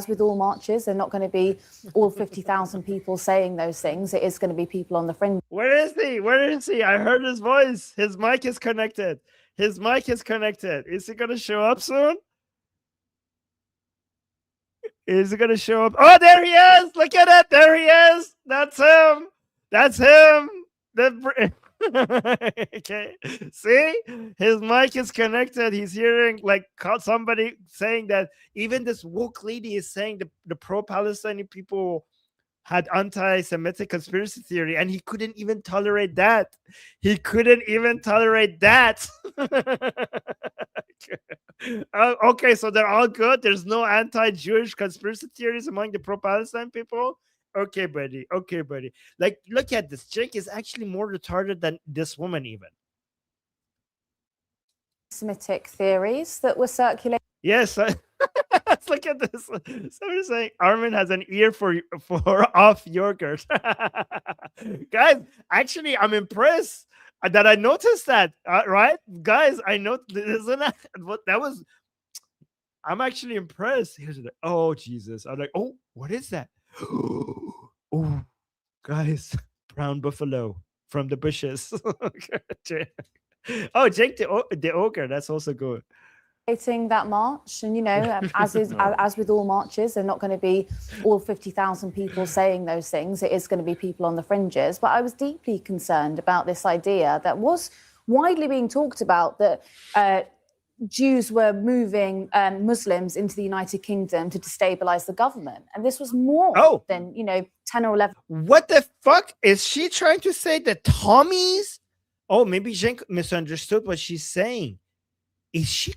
[SPEAKER 9] with all marches, they're not going to be all 50,000 people saying those things. It is going to be people on the fringe.
[SPEAKER 1] Where is he? Where is he? I heard his voice. His mic is connected. His mic is connected. Is he going to show up soon? Is he going to show up? Oh, there he is. Look at it. There he is. That's him. That's him. Okay. See? His mic is connected. He's hearing like somebody saying that even this woke lady is saying the pro-Palestinian people had anti-Semitic conspiracy theory, and he couldn't even tolerate that. He couldn't even tolerate that. Okay, so they're all good. There's no anti-Jewish conspiracy theories among the pro-Palestine people. Okay, buddy. Okay, buddy. Like, look at this. Jake is actually more retarded than this woman, even.
[SPEAKER 9] Semitic theories that were circulating.
[SPEAKER 1] Yes. Let's look at this. Somebody's saying Armin has an ear for off yogurt. Guys, actually, I'm impressed that I noticed that. Right, guys, I know. Isn't that what that was? I'm actually impressed. Here's the. Oh Jesus! I'm like, oh, what is that? Oh, guys, brown buffalo from the bushes. Oh, Jake the ogre. That's also good.
[SPEAKER 9] That march. And, as with all marches, they're not going to be all 50,000 people saying those things. It is going to be people on the fringes. But I was deeply concerned about this idea that was widely being talked about, that Jews were moving Muslims into the United Kingdom to destabilize the government. And this was more than, 10 or 11.
[SPEAKER 1] What the fuck? Is she trying to say that Tommies? Oh, maybe Jen misunderstood what she's saying. Is she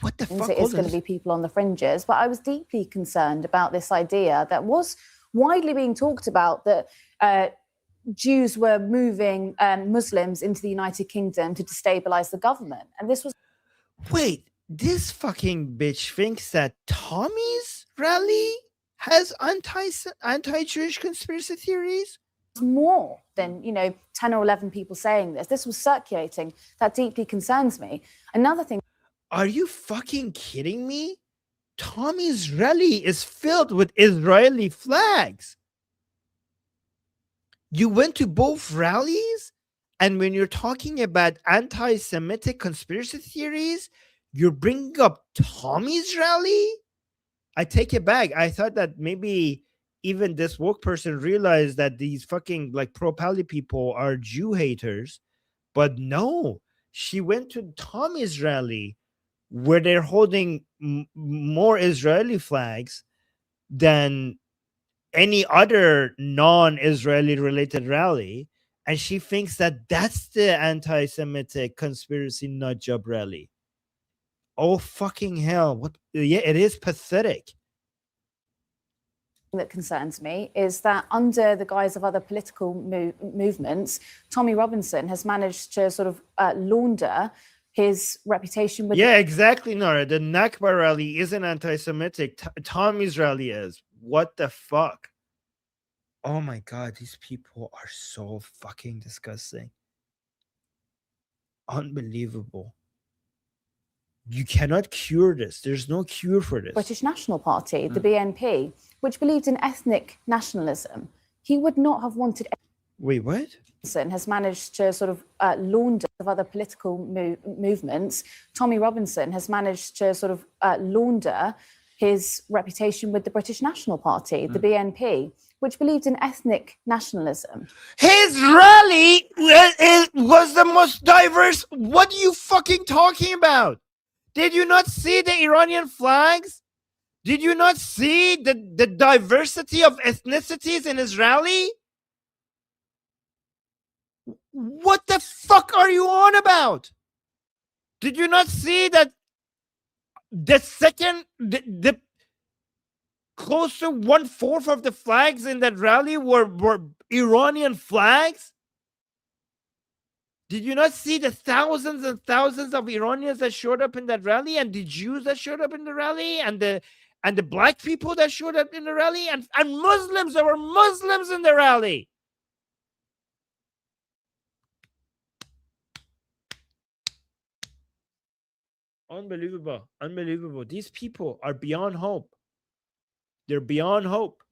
[SPEAKER 1] what the fuck?
[SPEAKER 9] It is going to be people on the fringes. But I was deeply concerned about this idea that was widely being talked about, that Jews were moving Muslims into the United Kingdom to destabilize the government. And this was...
[SPEAKER 1] Wait, this fucking bitch thinks that Tommy's rally has anti-Jewish conspiracy theories?
[SPEAKER 9] More than 10 or 11 people saying this. This was circulating. That deeply concerns me. Another thing.
[SPEAKER 1] Are you fucking kidding me? Tommy's rally is filled with Israeli flags. You went to both rallies, and when you're talking about anti-Semitic conspiracy theories, you're bringing up Tommy's rally? I take it back. I thought that maybe even this woke person realized that these fucking like pro-Pali people are Jew haters, but no, She went to Tommy's rally where they're holding more Israeli flags than any other non-Israeli related rally, and she thinks that that's the anti-Semitic conspiracy nut job rally. Oh fucking hell! What? Yeah, it is pathetic.
[SPEAKER 9] That concerns me is that under the guise of other political movements, Tommy Robinson has managed to sort of launder his reputation with.
[SPEAKER 1] Yeah, exactly, Nora. The Nakba rally isn't anti-Semitic. Tommy's rally is. What the fuck? Oh my god, these people are so fucking disgusting. Unbelievable. You cannot cure this. There's no cure for this.
[SPEAKER 9] British National Party, the BNP, which believed in ethnic nationalism. He would not have wanted.
[SPEAKER 1] Wait, what?
[SPEAKER 9] Has managed to sort of launder of other political movements. Tommy Robinson has managed to sort of launder his reputation with the British National Party, the BNP, which believed in ethnic nationalism.
[SPEAKER 1] His rally was the most diverse. What are you fucking talking about? Did you not see the Iranian flags? Did you not see the diversity of ethnicities in his rally? What the fuck are you on about? Did you not see that the close to 1/4 of the flags in that rally were Iranian flags? Did you not see the thousands and thousands of Iranians that showed up in that rally, and the Jews that showed up in the rally, and the black people that showed up in the rally, and Muslims? There were Muslims in the rally. Unbelievable. Unbelievable. These people are beyond hope. They're beyond hope.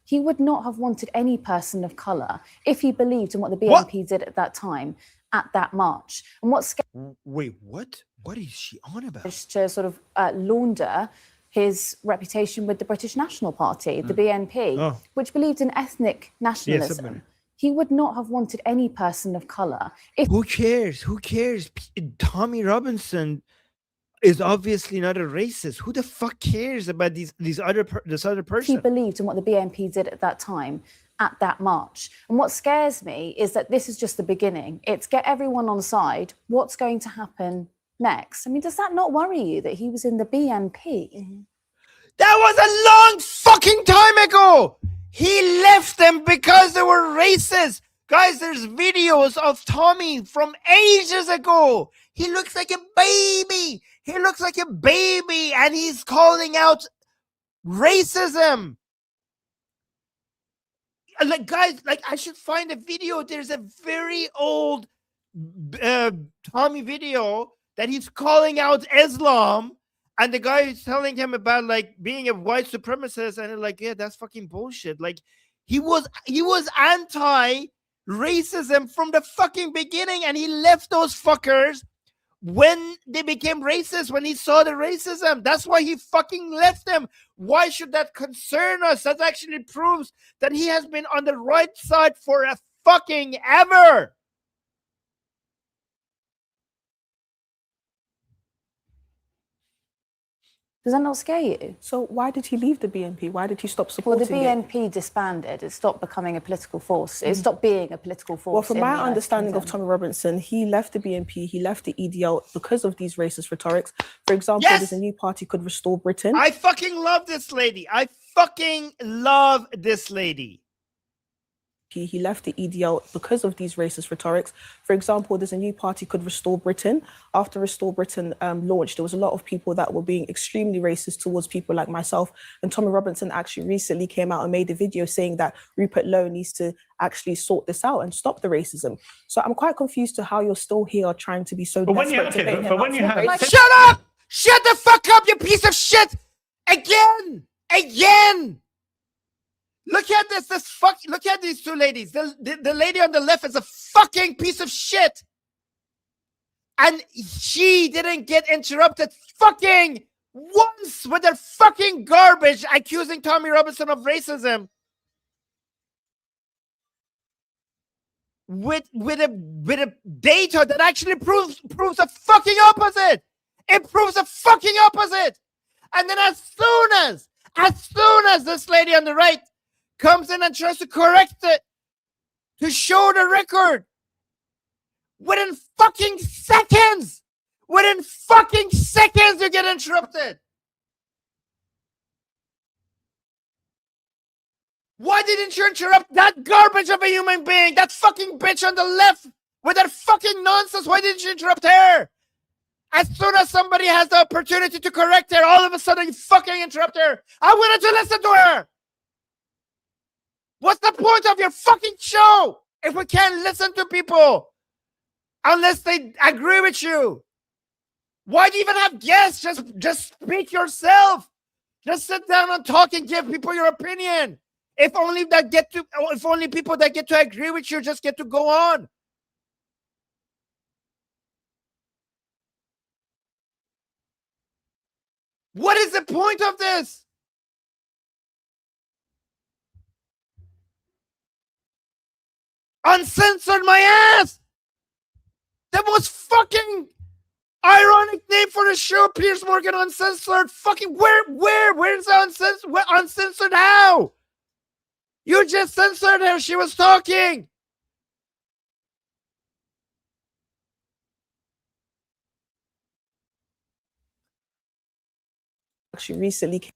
[SPEAKER 9] He would not have wanted any person of colour if he believed in what the BNP did at that time, at that march. And what's
[SPEAKER 1] Wait, what? What is she on about?
[SPEAKER 9] To sort of launder his reputation with the British National Party, the BNP, which believed in ethnic nationalism. He would not have wanted any person of colour.
[SPEAKER 1] Who cares? Who cares? Tommy Robinson is obviously not a racist. Who the fuck cares about this other person?
[SPEAKER 9] He believed in what the BNP did at that time, at that march. And what scares me is that this is just the beginning. It's get everyone on side. What's going to happen next? I mean, does that not worry you that he was in the BNP?
[SPEAKER 1] That was a long fucking time ago. He left them because they were racist. Guys, there's videos of Tommy from ages ago. He looks like a baby. He looks like a baby, and he's calling out racism. Like, guys, like, I should find a video. There's a very old Tommy video that he's calling out Islam, and the guy is telling him about like being a white supremacist, and they're like, yeah, that's fucking bullshit. Like, he was anti-racism from the fucking beginning, and he left those fuckers when they became racist, when he saw the racism. That's why he fucking left them. Why should that concern us? That actually proves that he has been on the right side for a fucking ever.
[SPEAKER 9] Does that not scare you?
[SPEAKER 5] So why did he leave the BNP? Why did he stop supporting
[SPEAKER 9] it? Well, the BNP disbanded. It stopped becoming a political force. It stopped being a political force.
[SPEAKER 5] Well, from my understanding of Tommy Robinson, he left the BNP, he left the EDL because of these racist rhetorics. For example, there's a new party called Restore Britain.
[SPEAKER 1] I fucking love this lady. I fucking love this lady.
[SPEAKER 5] He left the EDL because of these racist rhetorics. For example, there's a new party called Restore Britain. After Restore Britain launched, there was a lot of people that were being extremely racist towards people like myself. And Tommy Robinson actually recently came out and made a video saying that Rupert Lowe needs to actually sort this out and stop the racism. So I'm quite confused to how you're still here trying to be so desperate to bait him up.
[SPEAKER 1] Shut up! Shut the fuck up, you piece of shit! Again! Look at look at these two ladies. The lady on the left is a fucking piece of shit. And she didn't get interrupted fucking once with their fucking garbage accusing Tommy Robinson of racism. with a data that actually proves the fucking opposite. It proves the fucking opposite. And then as soon as this lady on the right comes in and tries to correct it, to show the record, within fucking seconds, you get interrupted. Why didn't you interrupt that garbage of a human being, that fucking bitch on the left with that fucking nonsense? Why didn't you interrupt her? As soon as somebody has the opportunity to correct her, all of a sudden you fucking interrupt her. I wanted to listen to her. What's the point of your fucking show if we can't listen to people unless they agree with you? Why do you even have guests? Just speak yourself. Just sit down and talk and give people your opinion. If only people that get to agree with you just get to go on. What is the point of this? Uncensored my ass. That was fucking ironic name for the show, Piers Morgan Uncensored. Fucking where's the uncensored? Uncensored how? You just censored her. She was talking.
[SPEAKER 5] Actually, recently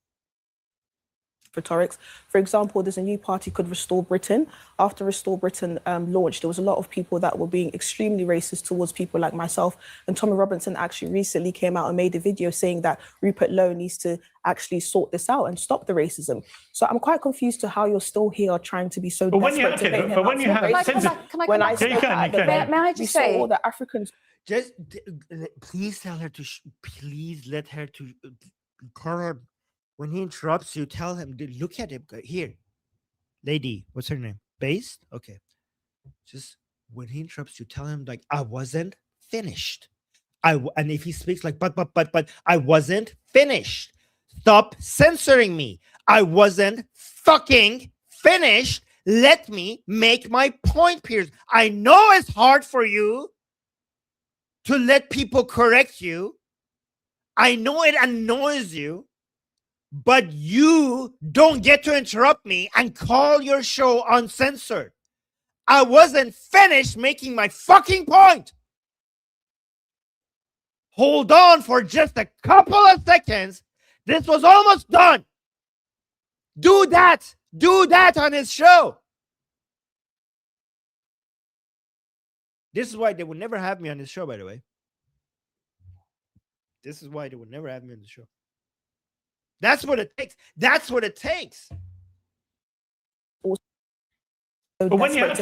[SPEAKER 5] rhetorics. For example, there's a new party called Restore Britain. After Restore Britain launched, there was a lot of people that were being extremely racist towards people like myself. And Tommy Robinson actually recently came out and made a video saying that Rupert Lowe needs to actually sort this out and stop the racism. So I'm quite confused to how you're still here trying to be so desperate to bait him out. When I spoke at the event,
[SPEAKER 9] may I just say
[SPEAKER 5] all the Africans.
[SPEAKER 1] Just please tell her to. Please let her to tell him. When he interrupts you, tell him, look at him here. Lady, what's her name? Based? Okay. Just when he interrupts you, tell him like, I wasn't finished. And if he speaks like, but, I wasn't finished. Stop censoring me. I wasn't fucking finished. Let me make my point, Piers. I know it's hard for you to let people correct you. I know it annoys you. But you don't get to interrupt me and call your show uncensored. I wasn't finished making my fucking point. Hold on for just a couple of seconds. This was almost done. Do that. Do that on his show. This is why they would never have me on this show, by the way. This is why they would never have me on the show. That's what it takes. That's what it takes.
[SPEAKER 6] But when you have,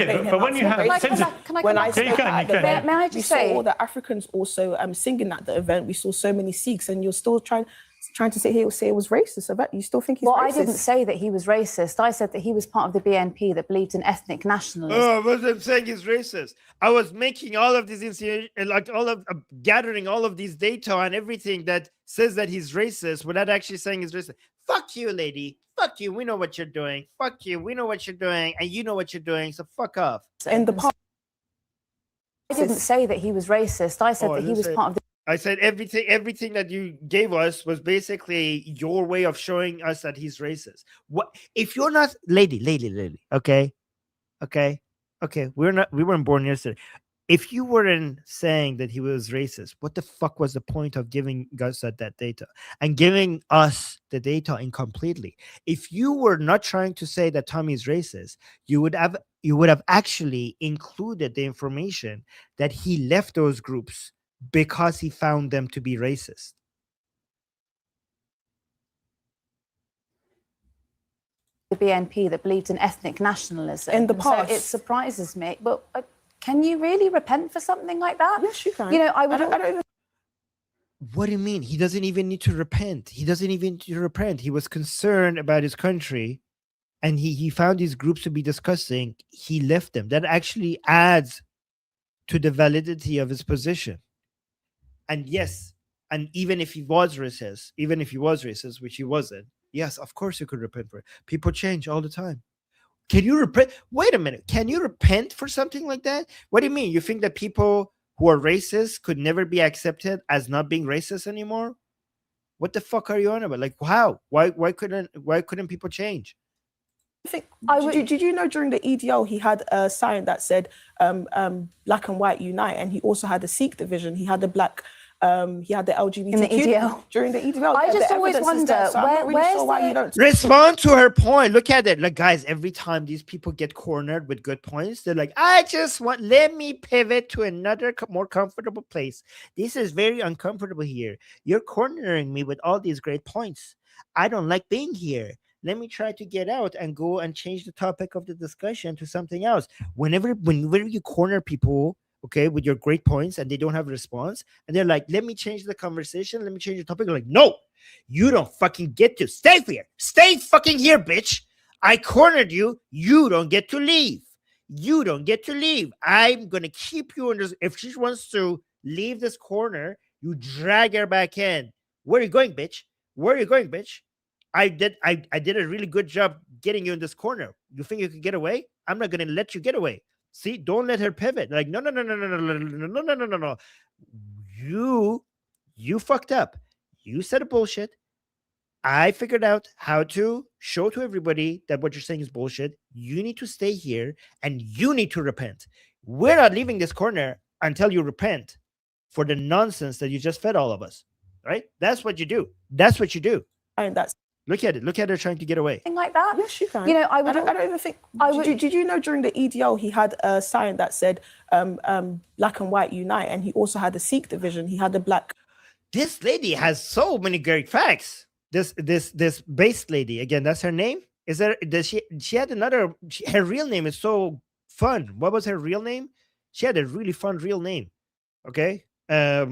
[SPEAKER 5] when I spoke at the event,
[SPEAKER 9] may I just say,
[SPEAKER 5] saw all the Africans also singing at the event. We saw so many Sikhs, and you're still trying to sit here and say it was racist. I bet you still think he's racist.
[SPEAKER 9] I didn't say that he was racist. I said that he was part of the BNP that believed in ethnic nationalism.
[SPEAKER 1] Oh, I wasn't saying he's racist. I was making all of these gathering all of these data and everything that says that he's racist without actually saying he's racist. Fuck you, lady. Fuck you. We know what you're doing. Fuck you. We know what you're doing, and you know what you're doing. So fuck off.
[SPEAKER 5] In the past,
[SPEAKER 9] I didn't say that he was racist. I said that he was part of the.
[SPEAKER 1] I said everything that you gave us was basically your way of showing us that he's racist. What if you're not lady? Okay. We weren't born yesterday. If you weren't saying that he was racist, what the fuck was the point of giving us that data and giving us the data incompletely? If you were not trying to say that Tommy is racist, you would have actually included the information that he left those groups because he found them to be racist.
[SPEAKER 9] The BNP that believed in ethnic nationalism.
[SPEAKER 5] In the past.
[SPEAKER 9] So it surprises me. But can you really repent for something like that?
[SPEAKER 5] Yes, you can.
[SPEAKER 9] You know, I don't
[SPEAKER 5] even.
[SPEAKER 1] What do you mean? He doesn't even need to repent. He was concerned about his country, and he found these groups to be disgusting. He left them. That actually adds to the validity of his position. And yes, and even if he was racist, which he wasn't, yes, of course you could repent for it. People change all the time. Can you repent? Wait a minute. Can you repent for something like that? What do you mean? You think that people who are racist could never be accepted as not being racist anymore? What the fuck are you on about? Like, how? Why couldn't people change?
[SPEAKER 5] I think, did you know during the EDL he had a sign that said black and white unite, and he also had the Sikh division. He had the black, he had the LGBTQ
[SPEAKER 9] In the EDL.
[SPEAKER 5] during the EDL.
[SPEAKER 9] I just always wonder
[SPEAKER 5] why you don't
[SPEAKER 1] Respond to her point. Look at it. Like, guys, every time these people get cornered with good points, they're like, I just want, let me pivot to another more comfortable place. This is very uncomfortable here. You're cornering me with all these great points. I don't like being here. Let me try to get out and go and change the topic of the discussion to something else. Whenever you corner people, okay, with your great points and they don't have a response, and they're like, let me change the conversation, let me change the topic. You're like, no, you don't fucking get to stay here. Stay fucking here, bitch. I cornered you. You don't get to leave. You don't get to leave. I'm gonna keep you in this. If she wants to leave this corner, you drag her back in. Where are you going, bitch? Where are you going, bitch? I did a really good job getting you in this corner. You think you could get away? I'm not gonna let you get away. See, don't let her pivot. Like, no. You fucked up. You said a bullshit. I figured out how to show to everybody that what you're saying is bullshit. You need to stay here and you need to repent. We're not leaving this corner until you repent for the nonsense that you just fed all of us. Right? That's what you do. That's what you do.
[SPEAKER 5] And that's
[SPEAKER 1] Look at it. Look at her trying to get away.
[SPEAKER 9] Thing like that.
[SPEAKER 5] Yes, you can.
[SPEAKER 9] You know,
[SPEAKER 5] I don't even think. Did you know during the EDL he had a sign that said black and white unite, and he also had the Sikh division. He had the black.
[SPEAKER 1] This lady has so many great facts. This base lady, again, that's her name. Is there? Does she had another? Her real name is so fun. What was her real name? She had a really fun real name. Okay, I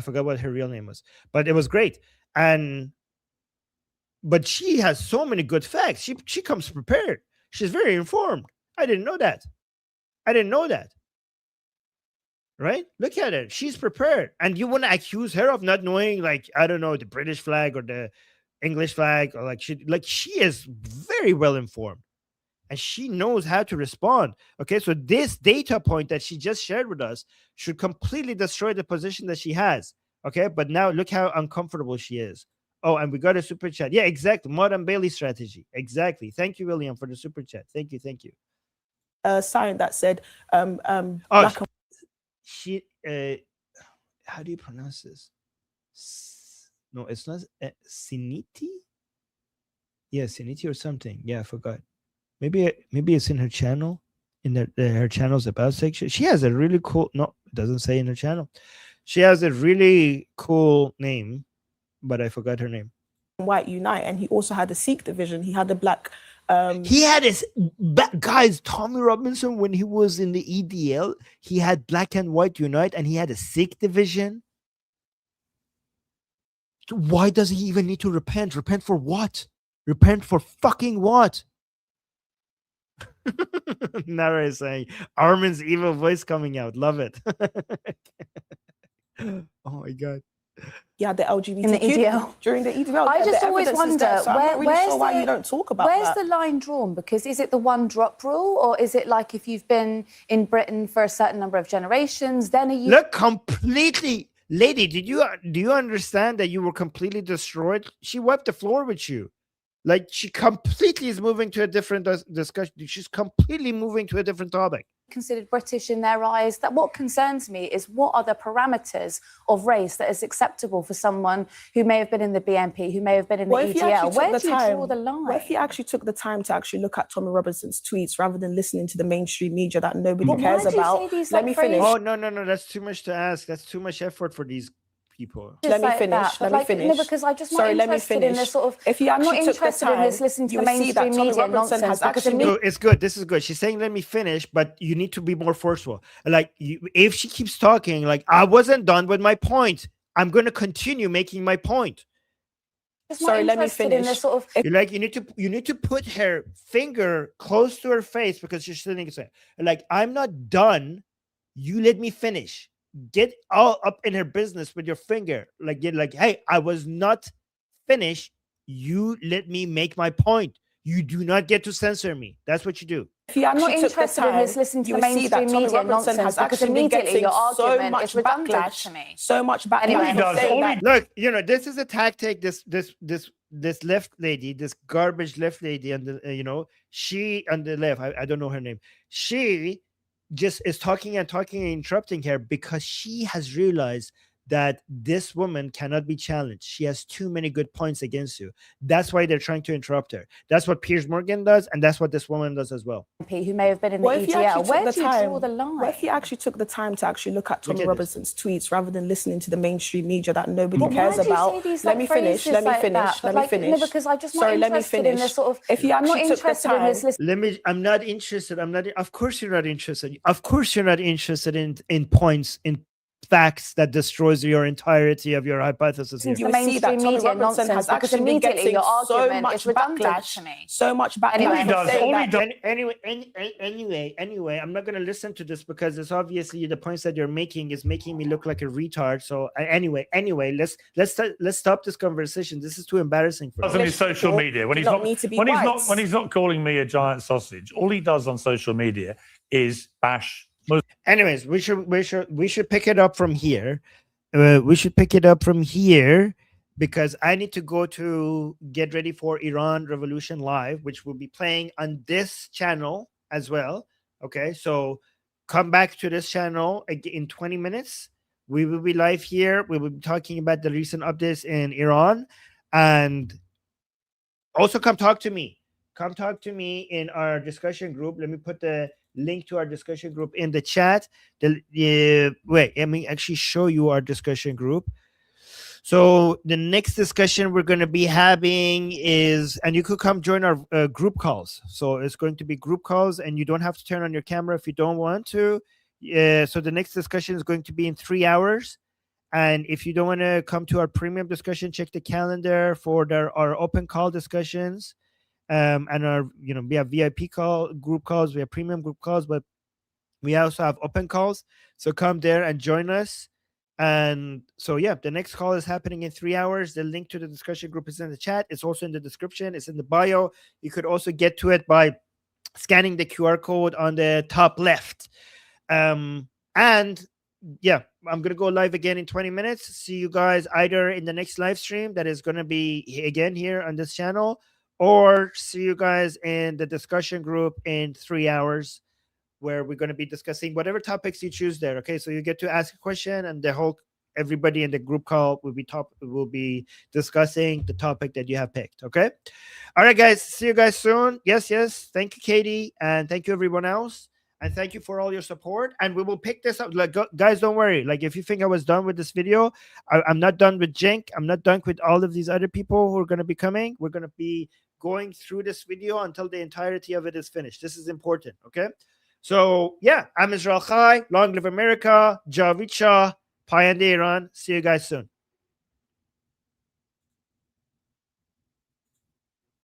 [SPEAKER 1] forgot what her real name was, but it was great. But she has so many good facts. She comes prepared. She's very informed. I didn't know that. Right? Look at her. She's prepared. And you want to accuse her of not knowing, like, I don't know, the British flag or the English flag, or she is very well informed. And she knows how to respond. Okay, so this data point that she just shared with us should completely destroy the position that she has. Okay, but now look how uncomfortable she is. Oh, and we got a super chat. Yeah, exactly. Modern Bailey strategy. Exactly. Thank you, William, for the super chat. Thank you.
[SPEAKER 5] A sign that said
[SPEAKER 1] black and she how do you pronounce this? No, it's not Siniti. Yeah, Siniti or something. Yeah, I forgot. Maybe it's in her channel, in her channel's about section. She has a really cool. No, it doesn't say in her channel. She has a really cool name, but I forgot her name.
[SPEAKER 5] White unite, and he also had the Sikh division. He had the black.
[SPEAKER 1] He had his guys. Tommy Robinson, when he was in the EDL, he had black and white unite, and he had a Sikh division. Why does he even need to repent? Repent for what? Repent for fucking what? Nara is saying Armin's evil voice coming out. Love it. Oh my god.
[SPEAKER 5] Yeah, the LGBTQ
[SPEAKER 9] in the EDL.
[SPEAKER 5] During the EDL.
[SPEAKER 9] I just always wonder
[SPEAKER 5] why you don't talk about
[SPEAKER 9] where's
[SPEAKER 5] that.
[SPEAKER 9] the line drawn? Because is it the one drop rule, or is it like if you've been in Britain for a certain number of generations, then are you
[SPEAKER 1] look completely, lady? Do you understand that you were completely destroyed? She wiped the floor with you. Like, she completely is moving to a different discussion. She's completely moving to a different topic.
[SPEAKER 9] Considered British in their eyes? That what concerns me is what are the parameters of race that is acceptable for someone who may have been in the BNP, who may have been in the EDL? Where do you draw the line?
[SPEAKER 5] What if you actually took the time to actually look at Tommy Robinson's tweets rather than listening to the mainstream media that nobody cares about? Let me finish.
[SPEAKER 1] Oh, no. That's too much to ask. That's too much effort for these people.
[SPEAKER 5] Let me finish.
[SPEAKER 9] No, because I just not interested in this sort of.
[SPEAKER 5] If you
[SPEAKER 9] I'm not
[SPEAKER 5] actually took the
[SPEAKER 9] interested in this
[SPEAKER 5] time,
[SPEAKER 9] listening to
[SPEAKER 5] you
[SPEAKER 9] the
[SPEAKER 5] would see that
[SPEAKER 9] mainstream
[SPEAKER 5] Tommy
[SPEAKER 9] media
[SPEAKER 5] Robinson
[SPEAKER 9] nonsense.
[SPEAKER 5] has
[SPEAKER 9] Because
[SPEAKER 5] actually-
[SPEAKER 1] No, it's good. This is good. She's saying, let me finish, but you need to be more forceful. Like, if she keeps talking, like, I wasn't done with my point, I'm going to continue making my point.
[SPEAKER 5] Sorry, let me finish.
[SPEAKER 1] You need to put her finger close to her face because she's sitting there. Like, I'm not done. You let me finish. Get all up in her business with your finger. Like, hey, I was not finished. You let me make my point. You do not get to censor me. That's what you do.
[SPEAKER 5] If you
[SPEAKER 9] I'm not
[SPEAKER 5] actually took the
[SPEAKER 9] interested in
[SPEAKER 5] time,
[SPEAKER 9] this listening to
[SPEAKER 5] you
[SPEAKER 9] the
[SPEAKER 5] would see that
[SPEAKER 9] mainstream
[SPEAKER 5] Tommy
[SPEAKER 9] media
[SPEAKER 5] Robinson
[SPEAKER 9] nonsense,
[SPEAKER 5] has
[SPEAKER 9] because
[SPEAKER 5] actually been
[SPEAKER 9] immediately
[SPEAKER 5] getting
[SPEAKER 9] your
[SPEAKER 5] so
[SPEAKER 9] argument
[SPEAKER 5] much
[SPEAKER 9] is redundant
[SPEAKER 5] backlash,
[SPEAKER 9] to me.
[SPEAKER 5] so much backlash.
[SPEAKER 9] Anyway.
[SPEAKER 1] All he
[SPEAKER 5] for
[SPEAKER 1] does,
[SPEAKER 5] saying
[SPEAKER 1] all he
[SPEAKER 5] that.
[SPEAKER 1] look, you know, this is a tactic. This left lady, this garbage left lady on the, you know, she on the left. I don't know her name. She just is talking and talking and interrupting her because she has realized that this woman cannot be challenged. She has too many good points against you. That's why they're trying to interrupt her. That's what Piers Morgan does, and that's what this woman does as well.
[SPEAKER 9] Who may have been in the
[SPEAKER 5] What if you
[SPEAKER 9] EGL.
[SPEAKER 5] actually
[SPEAKER 9] Where
[SPEAKER 5] took
[SPEAKER 9] do
[SPEAKER 5] the
[SPEAKER 9] you
[SPEAKER 5] time?
[SPEAKER 9] draw the line?
[SPEAKER 5] What if you actually took the time to actually look at Tommy
[SPEAKER 1] at
[SPEAKER 5] Robinson's tweets rather than listening to the mainstream media that nobody
[SPEAKER 9] But
[SPEAKER 5] cares
[SPEAKER 9] why do you
[SPEAKER 5] about?
[SPEAKER 9] say these,
[SPEAKER 5] Let
[SPEAKER 9] like,
[SPEAKER 5] me finish.
[SPEAKER 9] phrases
[SPEAKER 5] Let me
[SPEAKER 9] like
[SPEAKER 5] finish.
[SPEAKER 9] that?
[SPEAKER 5] Let
[SPEAKER 9] But,
[SPEAKER 5] me finish.
[SPEAKER 9] No, because I'm just not
[SPEAKER 5] Sorry, let me
[SPEAKER 9] interested in
[SPEAKER 5] finish.
[SPEAKER 9] this sort of.
[SPEAKER 5] If you
[SPEAKER 9] I'm not
[SPEAKER 5] actually took the
[SPEAKER 9] interested in this
[SPEAKER 5] time,
[SPEAKER 1] I'm not interested. Of course you're not interested. Of course you're not interested in points, in facts that destroys your entirety of your hypothesis here.
[SPEAKER 5] you would see that Tommy
[SPEAKER 9] media
[SPEAKER 5] Robinson
[SPEAKER 9] nonsense,
[SPEAKER 5] has
[SPEAKER 9] because
[SPEAKER 5] actually been
[SPEAKER 9] immediately
[SPEAKER 5] getting
[SPEAKER 9] your
[SPEAKER 5] so
[SPEAKER 9] argument
[SPEAKER 5] much
[SPEAKER 9] is redundant
[SPEAKER 5] backlash,
[SPEAKER 9] to me.
[SPEAKER 5] so much backlash.
[SPEAKER 9] Anyway.
[SPEAKER 1] All he
[SPEAKER 5] for
[SPEAKER 1] does,
[SPEAKER 5] saying
[SPEAKER 1] all he
[SPEAKER 5] that.
[SPEAKER 1] does. Anyway, I'm not going to listen to this because it's obviously the points that you're making is making me look like a retard. So anyway, let's stop this conversation. This is too embarrassing for
[SPEAKER 6] On
[SPEAKER 1] me.
[SPEAKER 6] his social media when he's
[SPEAKER 5] not
[SPEAKER 6] not
[SPEAKER 5] need to be
[SPEAKER 6] when he's not
[SPEAKER 5] whites.
[SPEAKER 6] when he's not calling me a giant sausage. All he does on social media is bash Muslims.
[SPEAKER 1] Anyways, we should pick it up from here. We should pick it up from here because I need to go to get ready for Iran Revolution Live, which will be playing on this channel as well. Okay, so come back to this channel in 20 minutes. We will be live here. We will be talking about the recent updates in Iran, and also come talk to me. Come talk to me in our discussion group. Let me put the link to our discussion group in the chat. Wait, let me actually show you our discussion group. So the next discussion we're going to be having is, and you could come join our group calls. So it's going to be group calls, and you don't have to turn on your camera if you don't want to. So the next discussion is going to be in 3 hours. And if you don't want to come to our premium discussion, check the calendar for our open call discussions. And our, you know, we have VIP group calls, we have premium group calls, but we also have open calls. So come there and join us. And so yeah, the next call is happening in 3 hours. The link to the discussion group is in the chat. It's also in the description. It's in the bio. You could also get to it by scanning the QR code on the top left. And yeah, I'm gonna go live again in 20 minutes. See you guys either in the next live stream that is gonna be again here on this channel, or see you guys in the discussion group in 3 hours, where we're going to be discussing whatever topics you choose there. Okay, so you get to ask a question, and everybody in the group call will be discussing the topic that you have picked. Okay, all right, guys. See you guys soon. Yes. Thank you, Katie, and thank you everyone else, and thank you for all your support. And we will pick this up. Like, guys, don't worry. Like, if you think I was done with this video, I'm not done with Jink. I'm not done with all of these other people who are going to be coming. We're going to be going through this video until the entirety of it is finished. This is important. Okay. So yeah, I'm Israel Chai. Long live America. Javid Shah. Payande Iran. See you guys soon.